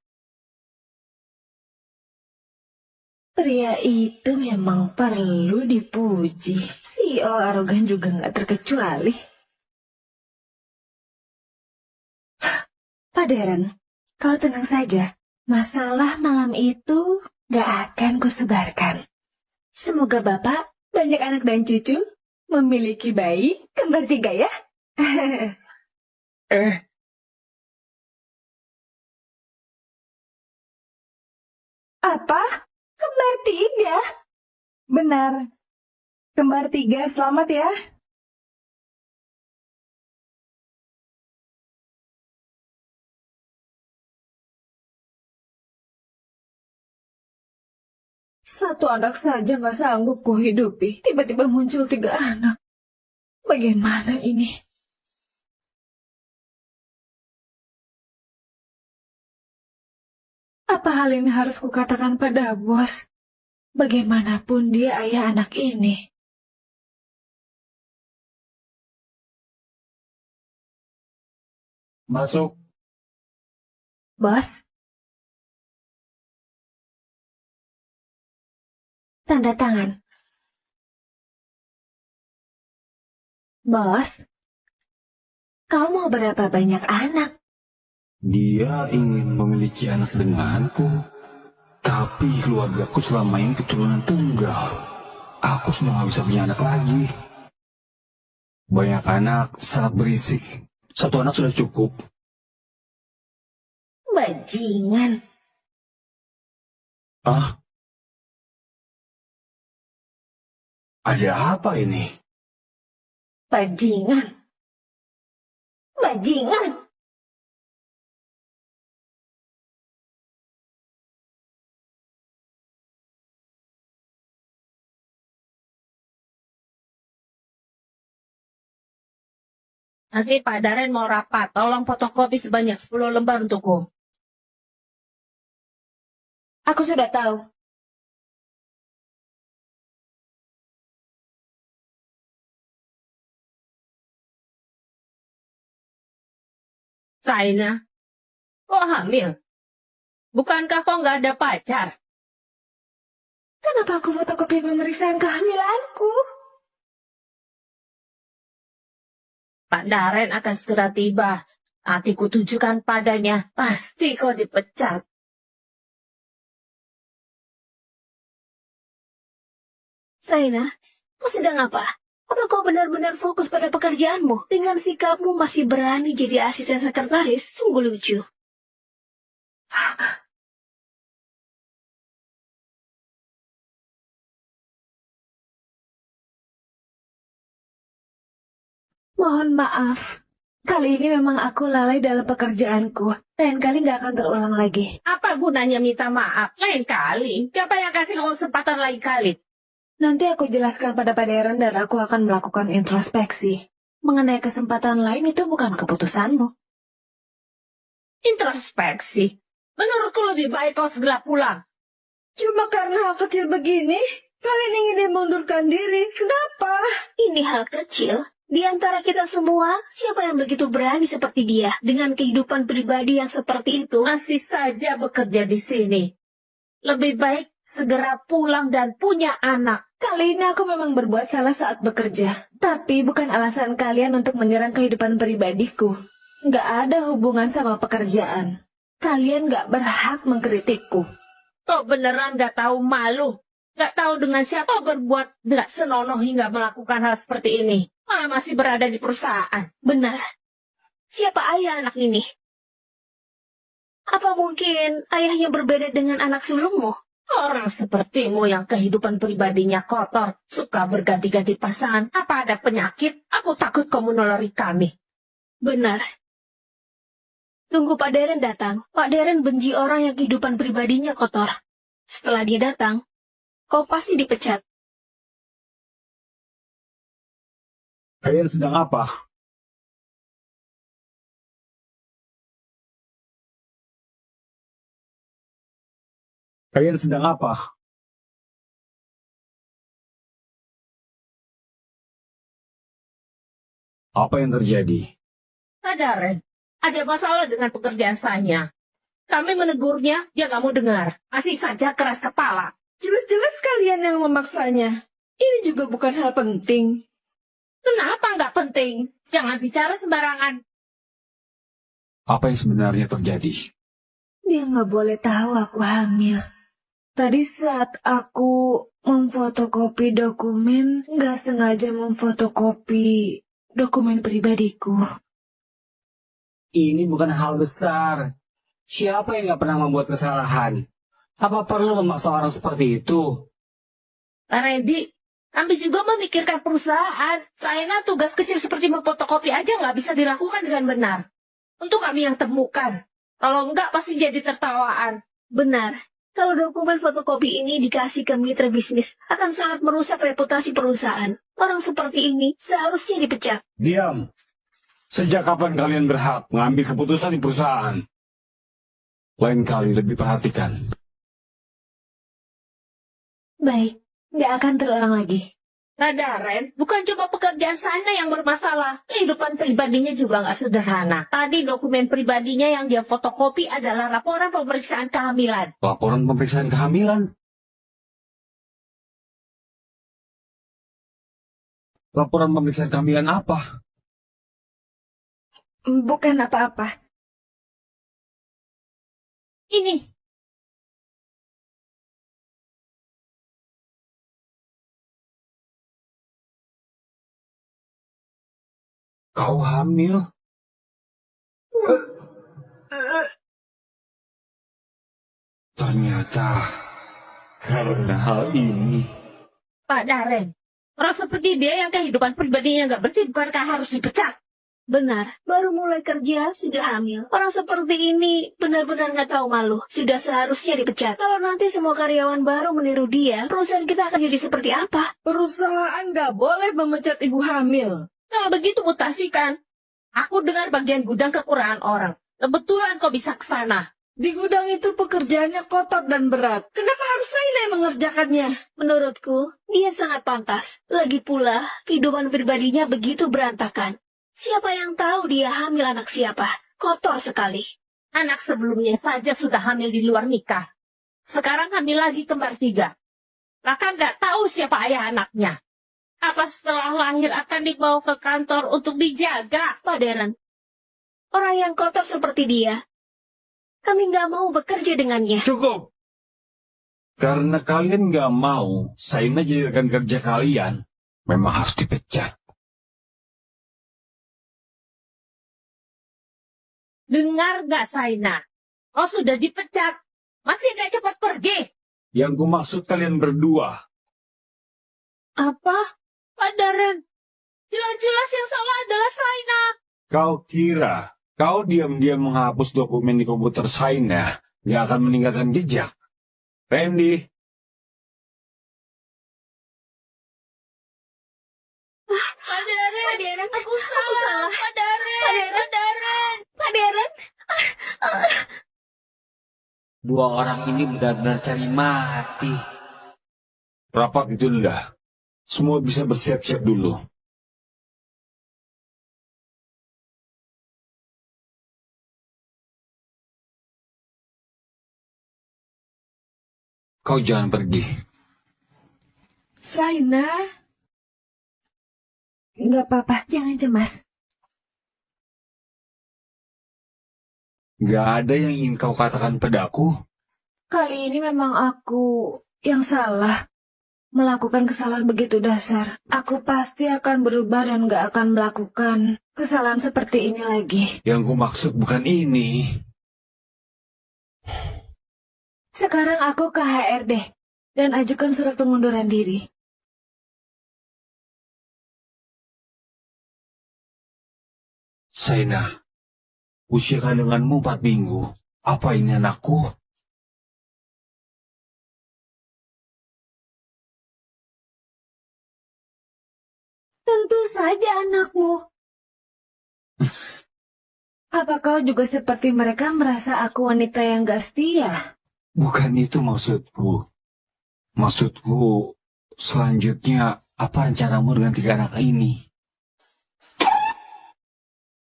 Pria itu memang perlu dipuji. CEO arogan juga nggak terkecuali. Pak Darren, kau tenang saja. Masalah malam itu gak akan kusebarkan. Semoga Bapak, banyak anak dan cucu, memiliki bayi kembar 3 ya. Apa? Kembar 3? Benar. Kembar 3, selamat ya. Satu anak saja gak sanggup kuhidupi. Tiba-tiba muncul 3 anak. Bagaimana ini? Apa hal ini harus kukatakan pada bos? Bagaimanapun dia ayah anak ini. Masuk. Bos? Tanda tangan. Bos? Kau mau berapa banyak anak? Dia ingin memiliki anak denganku. Tapi keluargaku selama ini keturunan tunggal. Aku sudah nggak bisa punya anak lagi. Banyak anak sangat berisik. Satu anak sudah cukup. Bajingan. Ah? Ada apa ini? Bajingan. Bajingan. Nanti Pak Darren mau rapat, tolong fotokopi sebanyak 10 lembar untukku. Aku sudah tahu. Saina, kok hamil? Bukankah kau nggak ada pacar? Kenapa aku fotokopi pemeriksaan kehamilanku? Pak Darren akan segera tiba. Nanti kutunjukkan padanya, pasti kau dipecat. Saina, kau sedang apa? Apa kau benar-benar fokus pada pekerjaanmu? Dengan sikapmu masih berani jadi asisten sekretaris, sungguh lucu. Mohon maaf. Kali ini memang aku lalai dalam pekerjaanku. Lain kali nggak akan terulang lagi. Apa gunanya minta maaf? Lain kali. Siapa yang kasih kau kesempatan lain kali? Nanti aku jelaskan pada Pak Darren dan aku akan melakukan introspeksi. Mengenai kesempatan lain itu bukan keputusanmu. Introspeksi? Menurutku lebih baik kau segera pulang. Cuma karena hal kecil begini, kalian ingin dia mundurkan diri. Kenapa? Ini hal kecil. Di antara kita semua, siapa yang begitu berani seperti dia? Dengan kehidupan pribadi yang seperti itu, masih saja bekerja di sini. Lebih baik segera pulang dan punya anak. Kali ini aku memang berbuat salah saat bekerja. Tapi bukan alasan kalian untuk menyerang kehidupan pribadiku. Nggak ada hubungan sama pekerjaan. Kalian nggak berhak mengkritikku. Kok beneran nggak tahu malu? Nggak tahu dengan siapa berbuat nggak senonoh hingga melakukan hal seperti ini. Malah masih berada di perusahaan. Benar. Siapa ayah anak ini? Apa mungkin ayah yang berbeda dengan anak sulungmu? Orang sepertimu yang kehidupan pribadinya kotor, suka berganti-ganti pasangan. Apa ada penyakit? Aku takut kau menulari kami. Benar. Tunggu Pak Darren datang. Pak Darren benci orang yang kehidupan pribadinya kotor. Setelah dia datang, kau pasti dipecat. Kalian sedang apa? Kalian sedang apa? Apa yang terjadi? Pak Darren, ada masalah dengan pekerjaan saya. Kami menegurnya, dia nggak mau dengar. Masih saja keras kepala. Jelas-jelas kalian yang memaksanya. Ini juga bukan hal penting. Kenapa nggak penting? Jangan bicara sembarangan. Apa yang sebenarnya terjadi? Dia nggak boleh tahu aku hamil. Tadi saat aku memfotokopi dokumen, nggak sengaja memfotokopi dokumen pribadiku. Ini bukan hal besar. Siapa yang nggak pernah membuat kesalahan? Apa perlu memaksa orang seperti itu? Pak Randy, kami juga memikirkan perusahaan. Sayangnya tugas kecil seperti memfotokopi aja nggak bisa dilakukan dengan benar. Untuk kami yang temukan. Kalau enggak pasti jadi tertawaan. Benar. Kalau dokumen fotokopi ini dikasih ke mitra bisnis, akan sangat merusak reputasi perusahaan. Orang seperti ini seharusnya dipecat. Diam. Sejak kapan kalian berhak mengambil keputusan di perusahaan? Lain kali lebih perhatikan. Baik, nggak akan terulang lagi. Pak Darren, bukan cuma pekerjaan sana yang bermasalah. Kehidupan pribadinya juga nggak sederhana. Tadi dokumen pribadinya yang dia fotokopi adalah laporan pemeriksaan kehamilan. Laporan pemeriksaan kehamilan? Laporan pemeriksaan kehamilan apa? Bukan apa-apa. Ini. Kau hamil? Ternyata karena hal ini. Pak Darren, orang seperti dia yang kehidupan pribadinya nggak bersih, bukankah harus dipecat? Benar, baru mulai kerja sudah hamil. Orang seperti ini benar-benar nggak tahu malu. Sudah seharusnya dipecat. Kalau nanti semua karyawan baru meniru dia, perusahaan kita akan jadi seperti apa? Perusahaan nggak boleh memecat ibu hamil. Kalau begitu mutasikan. Aku dengar bagian gudang kekurangan orang. Kebetulan kau bisa ke sana. Di gudang itu pekerjaannya kotor dan berat. Kenapa harus saya yang mengerjakannya? Menurutku, dia sangat pantas. Lagi pula, kehidupan pribadinya begitu berantakan. Siapa yang tahu dia hamil anak siapa? Kotor sekali. Anak sebelumnya saja sudah hamil di luar nikah. Sekarang hamil lagi kembar 3. Bahkan nggak tahu siapa ayah anaknya. Apa setelah lahir akan dibawa ke kantor untuk dijaga? Pak Darren, orang yang kotor seperti dia, kami nggak mau bekerja dengannya. Cukup. Karena kalian nggak mau, Saina jadi rekan kerja kalian, memang harus dipecat. Dengar nggak, Saina? Kau sudah dipecat. Masih nggak cepat pergi? Yang ku maksud kalian berdua. Apa? Pak Darren, jelas-jelas yang salah adalah Saina. Kau kira kau diam-diam menghapus dokumen di komputer Saina nggak akan meninggalkan jejak? Randy. Pak Darren, aku salah. Pak Darren, Pak Darren. Dua orang ini benar-benar cari mati. Rapat ditunda. Semua bisa bersiap-siap dulu. Kau jangan pergi. Saina. Nggak apa-apa, jangan cemas. Nggak ada yang ingin kau katakan padaku. Kali ini memang aku yang salah. Melakukan kesalahan begitu dasar. Aku pasti akan berubah dan gak akan melakukan kesalahan seperti ini lagi. Yang ku maksud bukan ini. Sekarang aku ke HRD dan ajukan surat pengunduran diri. Saina, usia kandunganmu 4 minggu. Apa ini anakku? Tentu saja anakmu. Apa kau juga seperti mereka merasa aku wanita yang gak setia? Bukan itu maksudku. Maksudku, selanjutnya apa rencanamu dengan 3 anak ini?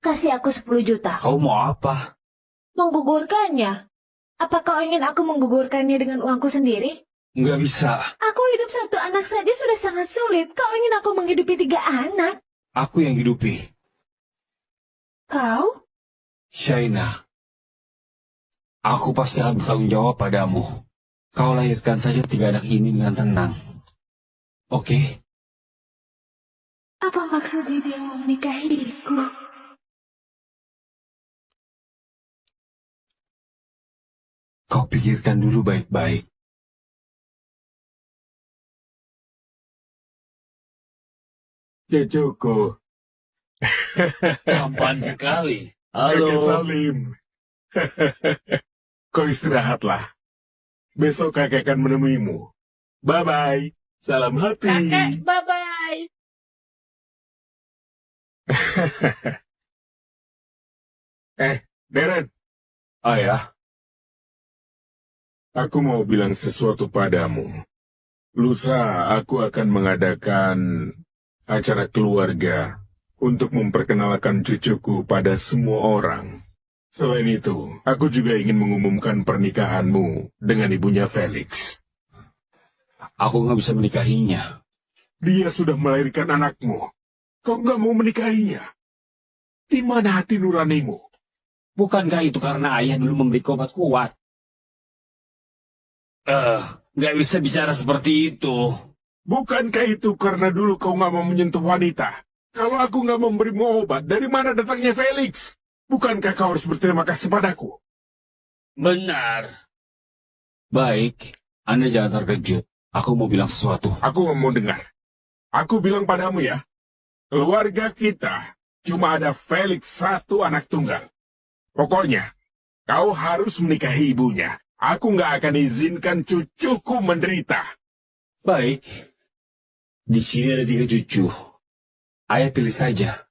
Kasih aku 10 juta. Kau mau apa? Menggugurkannya. Apa kau ingin aku menggugurkannya dengan uangku sendiri? Nggak bisa. Aku hidup 1 anak saja sudah sangat sulit. Kau ingin aku menghidupi 3 anak? Aku yang hidupi. Kau? Shaina, aku pasti akan bertanggung jawab padamu. Kau lahirkan saja 3 anak ini dengan tenang. Oke? Apa maksudnya dia mau menikahiku? Kau pikirkan dulu baik-baik. Cucuku. Tampan sekali. Kakek Halo. Salim. Kau istirahatlah. Besok kakek akan menemuimu. Bye-bye. Salam hati. Kakek, bye-bye. Darren. Ayah. Aku mau bilang sesuatu padamu. Lusa aku akan mengadakan acara keluarga untuk memperkenalkan cucuku pada semua orang. Selain itu, aku juga ingin mengumumkan pernikahanmu dengan ibunya Felix. Aku nggak bisa menikahinya. Dia sudah melahirkan anakmu. Kau nggak mau menikahinya? Di mana hati nuranimu? Bukankah itu karena ayah dulu memberi obat kuat? Nggak bisa bicara seperti itu. Bukankah itu karena dulu kau nggak mau menyentuh wanita? Kalau aku nggak memberimu obat, dari mana datangnya Felix? Bukankah kau harus berterima kasih padaku? Benar. Baik, Anda jangan terkejut. Aku mau bilang sesuatu. Aku nggak mau dengar. Aku bilang padamu ya, keluarga kita cuma ada Felix 1 anak tunggal. Pokoknya, kau harus menikahi ibunya. Aku nggak akan izinkan cucuku menderita. Baik. Di sini ada 3 cucu. Ayah pilih saja.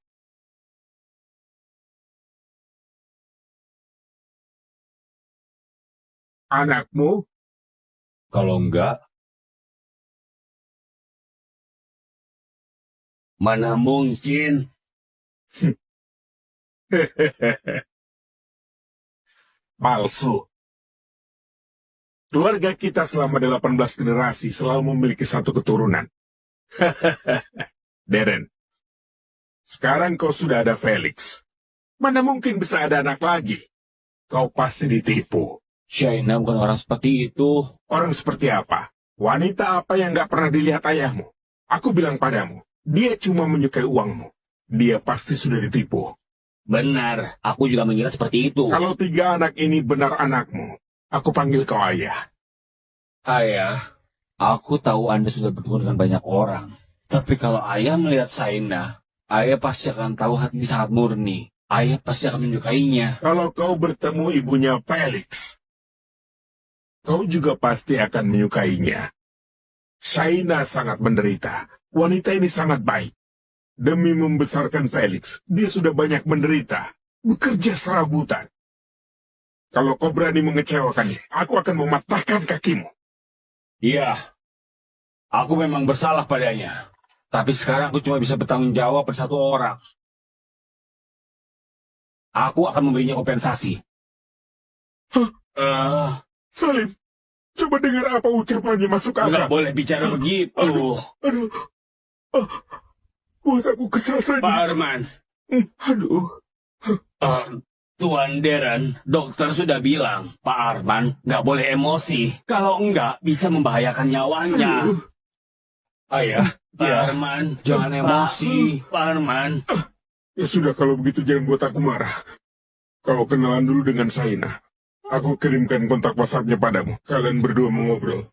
Anakmu? Kalau enggak, mana mungkin? Palsu. Keluarga kita selama 18 generasi selalu memiliki 1 keturunan. Darren, sekarang kau sudah ada Felix. Mana mungkin bisa ada anak lagi? Kau pasti ditipu. Shaina bukan orang seperti itu. Orang seperti apa? Wanita apa yang gak pernah dilihat ayahmu? Aku bilang padamu, dia cuma menyukai uangmu. Dia pasti sudah ditipu. Benar, aku juga mengira seperti itu. Kalau 3 anak ini benar anakmu, aku panggil kau ayah. Ayah, aku tahu Anda sudah bertemu dengan banyak orang. Tapi kalau ayah melihat Shaina, ayah pasti akan tahu hati sangat murni. Ayah pasti akan menyukainya. Kalau kau bertemu ibunya Felix, kau juga pasti akan menyukainya. Shaina sangat menderita. Wanita ini sangat baik. Demi membesarkan Felix, dia sudah banyak menderita. Bekerja serabutan. Kalau kau berani mengecewakannya, aku akan mematahkan kakimu. Iya, aku memang bersalah padanya. Tapi sekarang aku cuma bisa bertanggung jawab pada 1 orang. Aku akan memberinya kompensasi. Salim, coba dengar apa ucapannya masuk akal. Nggak boleh bicara begitu. Aduh. Buat aku kesal saja. Pak Arman. Aduh. Tuan Darren, dokter sudah bilang, Pak Arman nggak boleh emosi. Kalau enggak, bisa membahayakan nyawanya. Ayah, Pak Arman, jangan emosi. Pak Arman. Ya sudah, kalau begitu jangan buat aku marah. Kau kenalan dulu dengan Shaina. Aku kirimkan kontak WhatsApp-nya padamu. Kalian berdua mengobrol.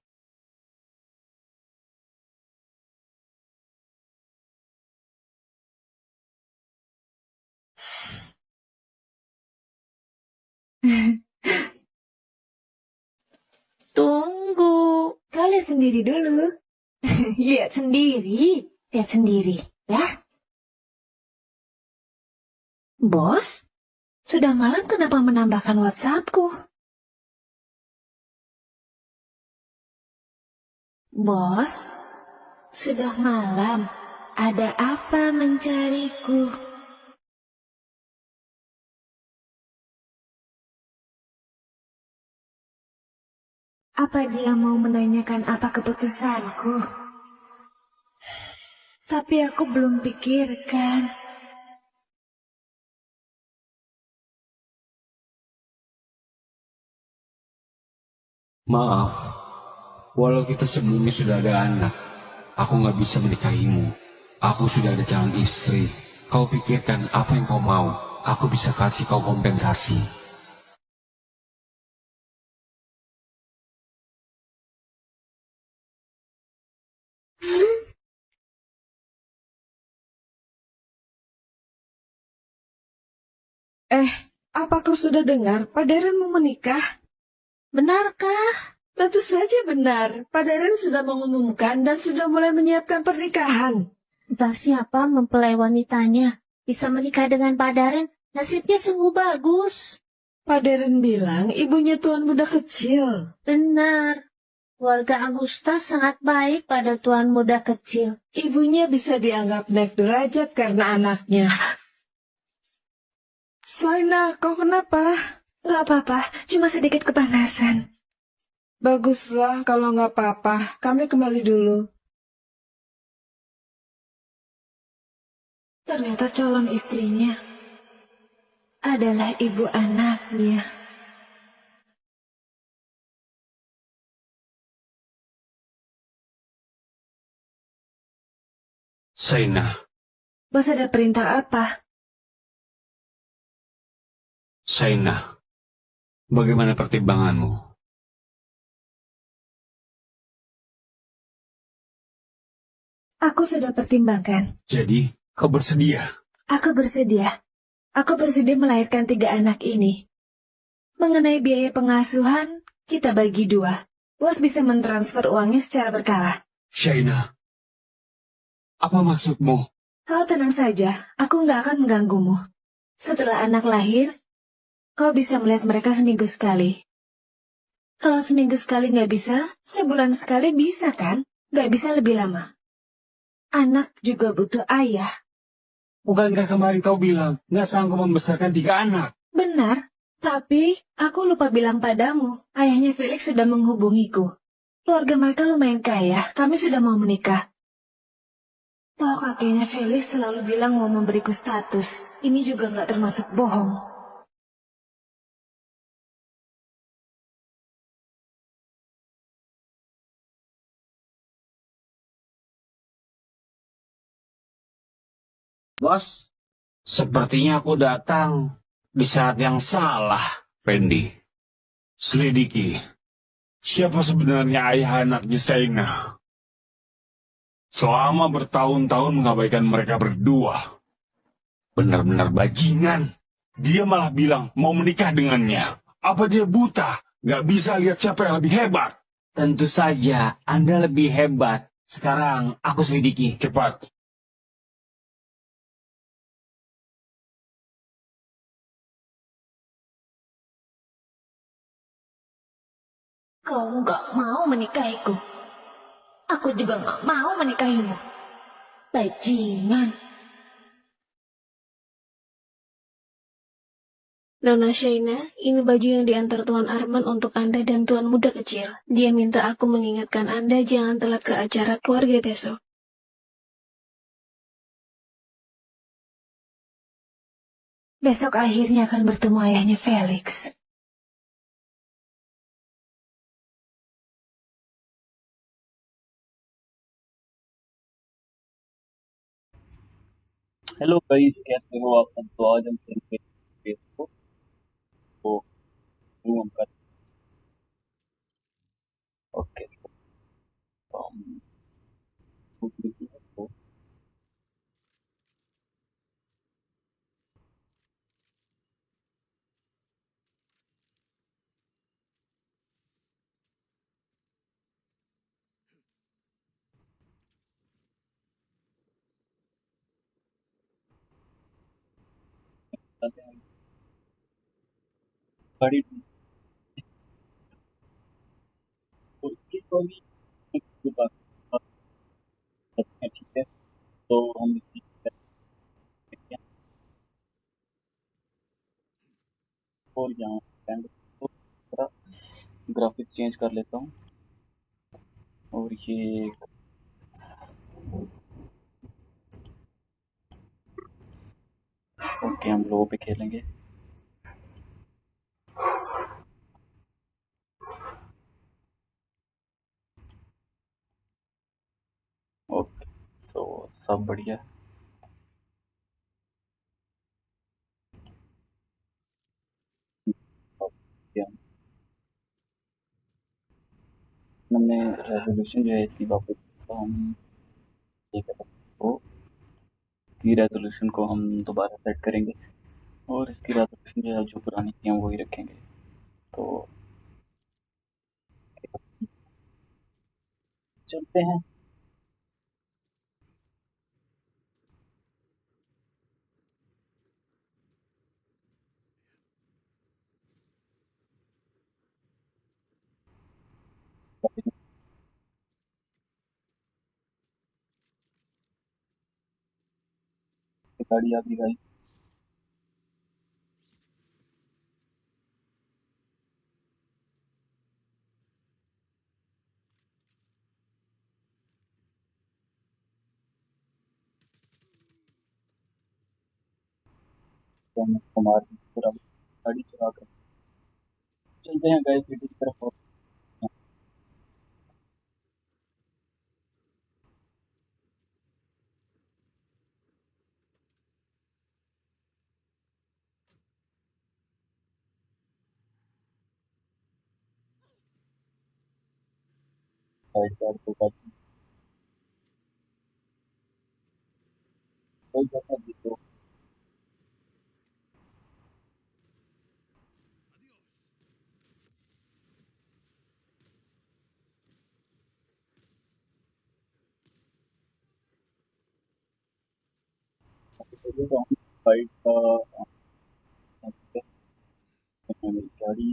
Tunggu. Kau lihat sendiri dulu. Lihat sendiri. Lihat sendiri. Ya. Bos, sudah malam kenapa menambahkan WhatsAppku? Bos, sudah malam. Ada apa mencariku? Apa dia mau menanyakan apa keputusanku? Tapi aku belum pikirkan. Maaf, walau kita sebelumnya sudah ada anak, aku nggak bisa menikahimu. Aku sudah ada calon istri. Kau pikirkan apa yang kau mau. Aku bisa kasih kau kompensasi. Apa kau sudah dengar Pak Daren mau menikah? Benarkah? Tentu saja benar. Pak Daren sudah mengumumkan dan sudah mulai menyiapkan pernikahan. Entah siapa mempelai wanitanya bisa menikah dengan Pak Daren, nasibnya sungguh bagus. Pak Daren bilang ibunya tuan muda kecil. Benar. Keluarga Agusta sangat baik pada tuan muda kecil. Ibunya bisa dianggap naik derajat karena anaknya. Saina, kau kenapa? Gak apa-apa, cuma sedikit kepanasan. Baguslah kalau nggak apa-apa. Kami kembali dulu. Ternyata calon istrinya adalah ibu anaknya. Saina, Bos ada perintah apa? Saina, bagaimana pertimbanganmu? Aku sudah pertimbangkan. Jadi, kau bersedia? Aku bersedia. Aku bersedia melahirkan 3 anak ini. Mengenai biaya pengasuhan, kita bagi 2. Bos bisa mentransfer uangnya secara berkala. Saina, apa maksudmu? Kau tenang saja, aku nggak akan mengganggumu. Setelah anak lahir, kau bisa melihat mereka seminggu sekali. Kalau seminggu sekali nggak bisa, sebulan sekali bisa kan? Nggak bisa lebih lama. Anak juga butuh ayah. Bukankah kemarin kau bilang nggak sanggup membesarkan 3 anak? Benar, tapi aku lupa bilang padamu. Ayahnya Felix sudah menghubungiku. Keluarga mereka lumayan kaya, kami sudah mau menikah. Toh kakeknya Felix selalu bilang mau memberiku status. Ini juga nggak termasuk bohong. Bos, sepertinya aku datang di saat yang salah, Randy. Selidiki, siapa sebenarnya ayah anaknya Saina? Selama bertahun-tahun mengabaikan mereka berdua. Benar-benar bajingan. Dia malah bilang mau menikah dengannya. Apa dia buta? Gak bisa lihat siapa yang lebih hebat. Tentu saja, Anda lebih hebat. Sekarang aku selidiki. Cepat. Kau nggak mau menikahiku. Aku juga nggak mau menikahimu. Bajingan. Nona Shaina, ini baju yang diantar Tuan Arman untuk Anda dan Tuan muda kecil. Dia minta aku mengingatkan Anda jangan telat ke acara keluarga besok. Besok akhirnya akan bertemu ayahnya Felix. Hello guys, कैसे हो आप सब। तो आज हम खेलते हैं फेसबुक तो शुरू हम कर। ओके, तो हम दूसरी सी को करते हैं। गाड़ी तो इसकी तो अभी ठीक है, तो हम इसकी और यहाँ ग्राफिक्स चेंज कर लेता हूँ और ये ओके, हम लो पे खेलेंगे। ओके, सो सब बढ़िया। हमने रेजोल्यूशन जो है इसकी वापस हम ठीक है, तो इसकी रेजोल्यूशन को हम दोबारा सेट करेंगे और इसकी रेजोल्यूशन जो है जो पुरानी थी हम वही रखेंगे। तो चलते हैं। गाड़ी आ गई गाइस। तो हम इसको मार दी पूरा गाड़ी चला कर चलते हैं गाइस सिटी की तरफ। साइड कार से बाजी कोई जैसा देखो। तो हम साइड का मेरी गाड़ी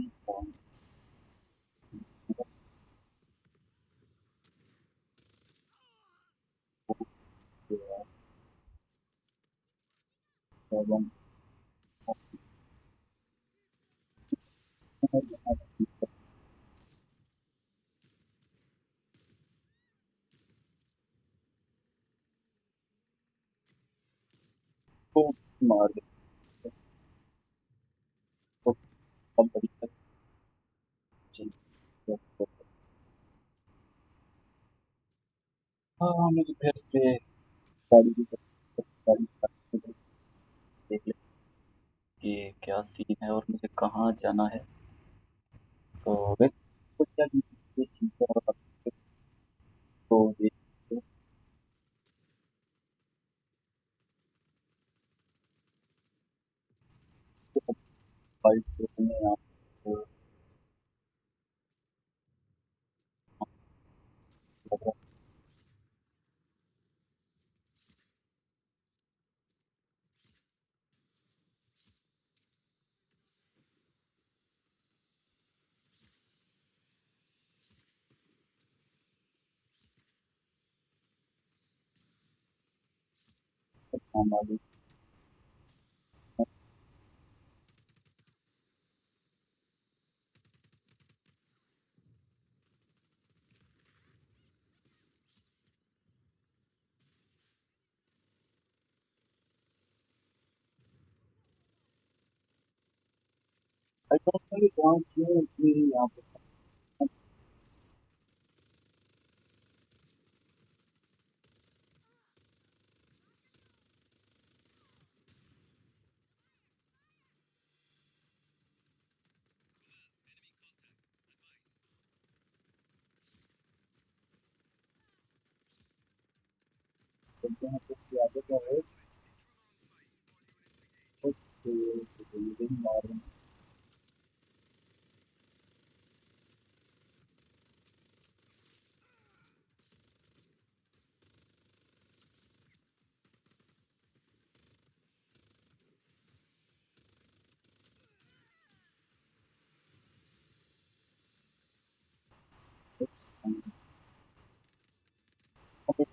प्रॉब्लम को मार दे। तो अब बढ़िया चल हाँ, मुझे फिर से गाड़ी की गाड़ी देख ले कि क्या सीन है और मुझे कहाँ जाना है। तो वैसे तो क्या ये चीज़ है और तो ये बाइक से तुम्हें आप लग रहा है हमारी आई डोंट नो ये गाँव क्यों इतनी यहाँ पे चलते हैं फिर से आगे क्या है। ओके, तो ये मार रहे हैं।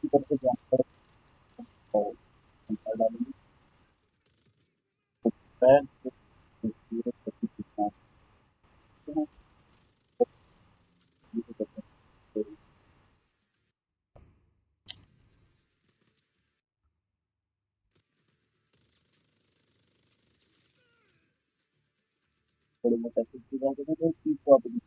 ऊपर से जानवर और अंदर डालेंगे तो पैर को इसलिए गति कितना है ये तो करते हैं तो थोड़ी बहुत ऐसे सुझाव देते हैं तो इसी प्रॉब्लम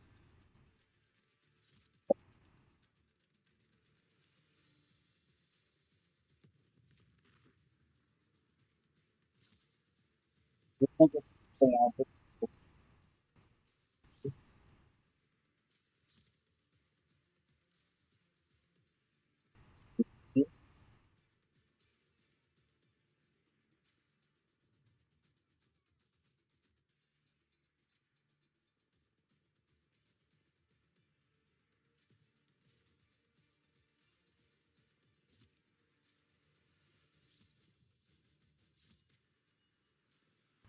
जितना जब यहाँ से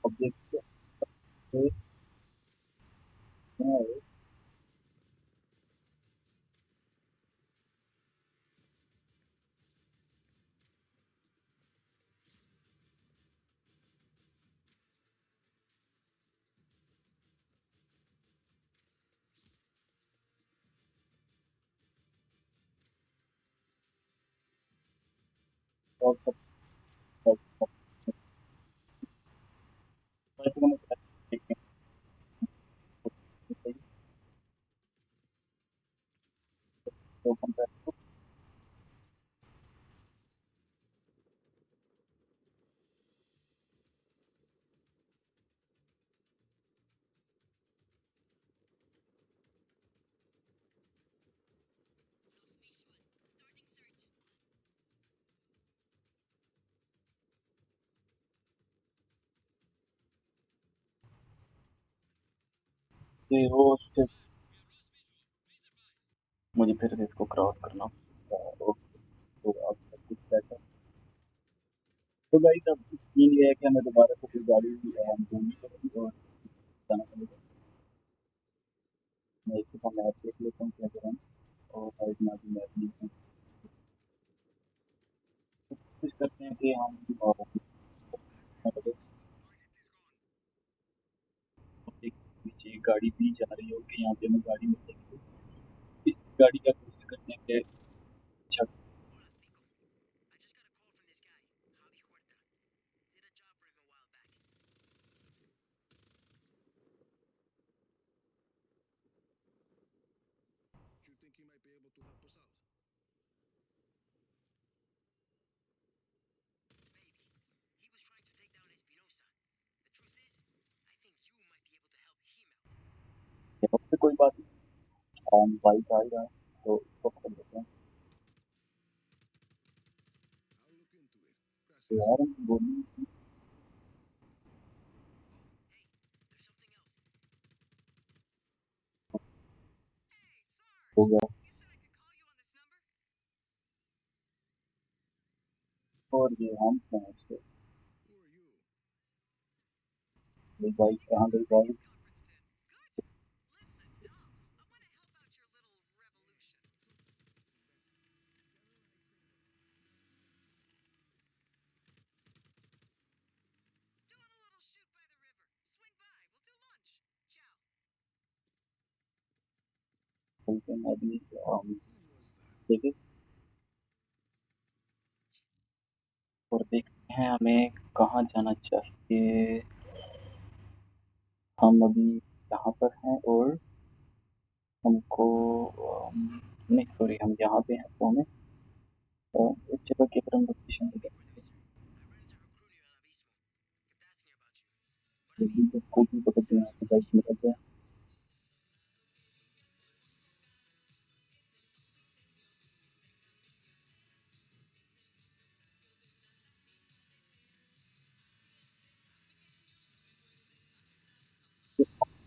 अब देखिए और सब तो कंपेयर वो फिर मुझे फिर से इसको क्रॉस करना ओके तो अब सब कुछ सेट है तो गाइस अब सीन ये है कि हमें दोबारा से कोई गाड़ी ढूंढनी पड़ेगी और जाना पड़ेगा मैं एक दफ़ा मैप देख लेता हूँ क्या करें और साइड में अभी मैप नहीं है तो कोशिश करते हैं कि हम पीछे एक गाड़ी भी जा रही हो कि यहाँ पे हमें गाड़ी मिल जाएगी तो इस गाड़ी का कोशिश करते हैं कि अच्छा यहाँ पे कोई बात नहीं बाइक आ ही रहा है तो इसको पकड़ लेते हैं तो यार हम बोली हो गया और ये हम पहुँच गए ये बाइक कहाँ गई बाइक चलते हैं अभी देखे और देखते हैं हमें कहाँ जाना चाहिए हम अभी यहाँ पर हैं और हमको नहीं सॉरी हम यहाँ पे हैं तो हमें इस जगह की अगर हम लोकेशन जल्दी से स्कूटी पकड़ते हैं तो बाइक निकलते हैं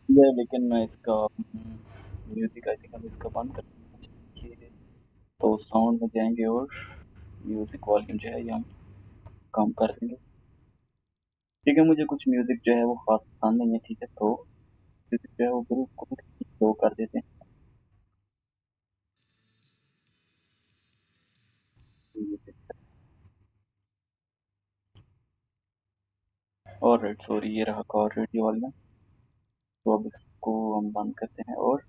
लेकिन मैं इसका म्यूज़िक आई थिंक हम इसका बंद कर देना चाहिए तो साउंड में जाएंगे और म्यूज़िक वॉल्यूम जो है ये हम कम कर देंगे ठीक है मुझे कुछ म्यूज़िक जो है वो ख़ास पसंद नहीं है ठीक है तो म्यूज़िक जो है वो ग्रुप को लो कर देते हैं और रेड सॉरी ये रहा कॉर रेडियो वाला। तो अब इसको हम बंद करते हैं और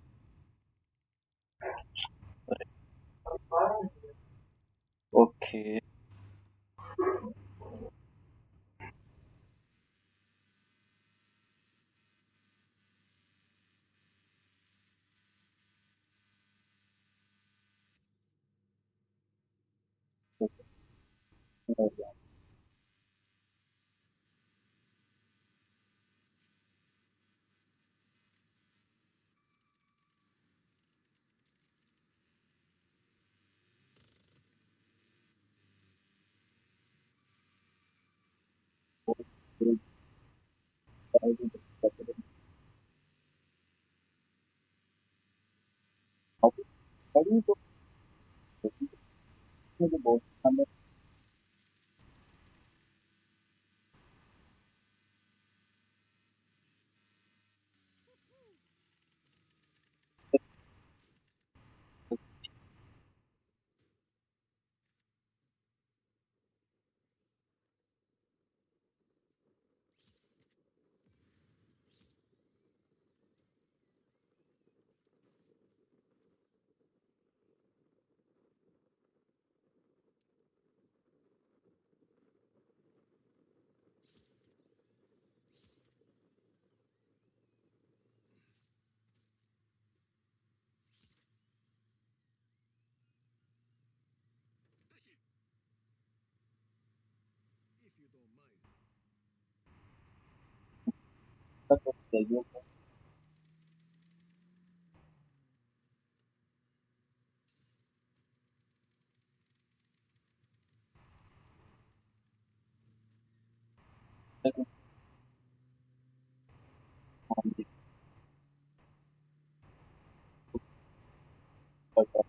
ओके अभी तो मुझे बहुत पसंद है। बस अब चाहिए तो लेकिन हम भी करते हैं।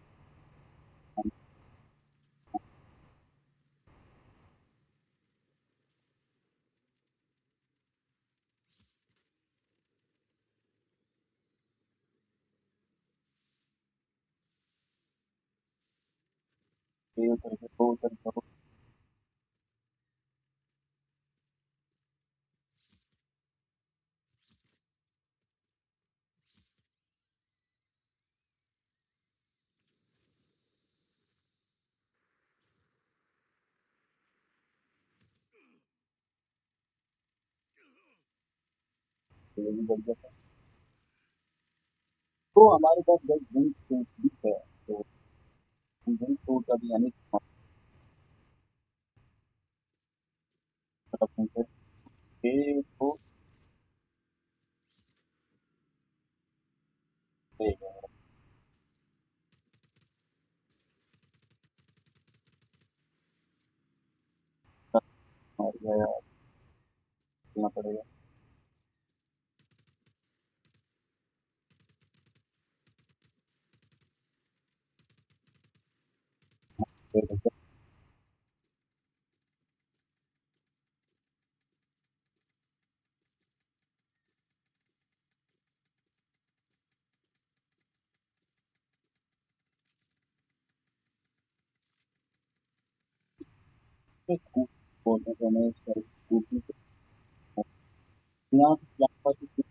ये उतर जाओ उतर जाओ। ये भी बढ़ जाता है। तो हमारे पास भाई ड्रिंक सूट भी है तो ड्रिंक सूट का भी हमें इस्तेमाल अपने ये तो रहेगा और करना पड़ेगा। फिर स्कूट बोलते हैं तो हमें स्कूटी से यहाँ से इस्लामाबाद की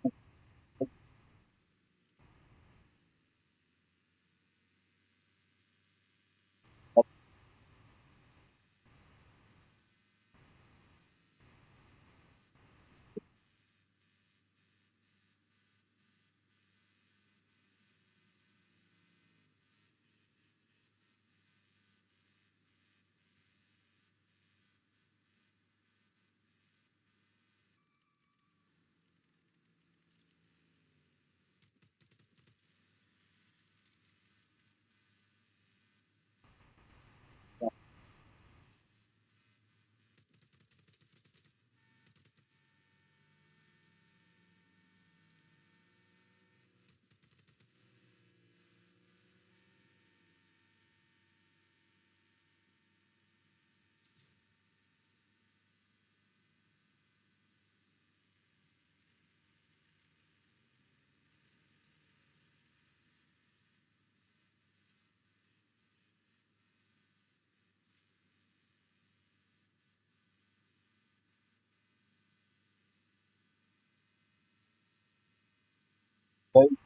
बाइक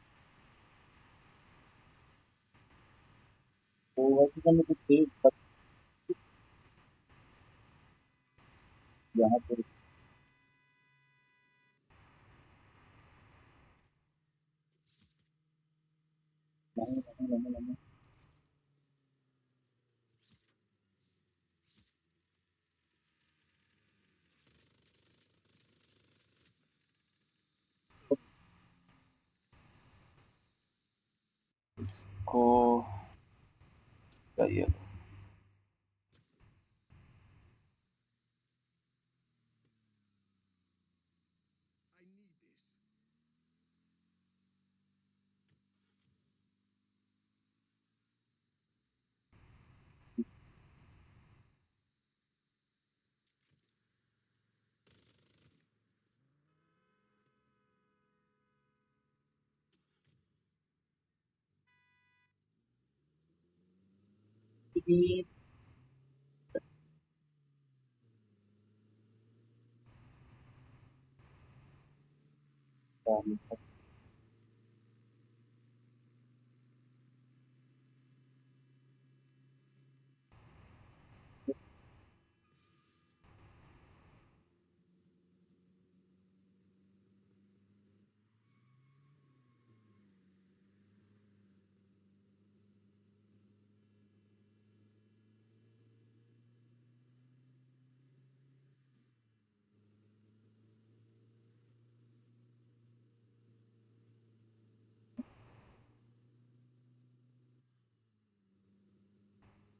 तो वैसे तो मैं कुछ तेज कर यहाँ पर नहीं नहीं नहीं नहीं इसको चाहिए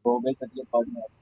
हो गई सकती है पार्ट में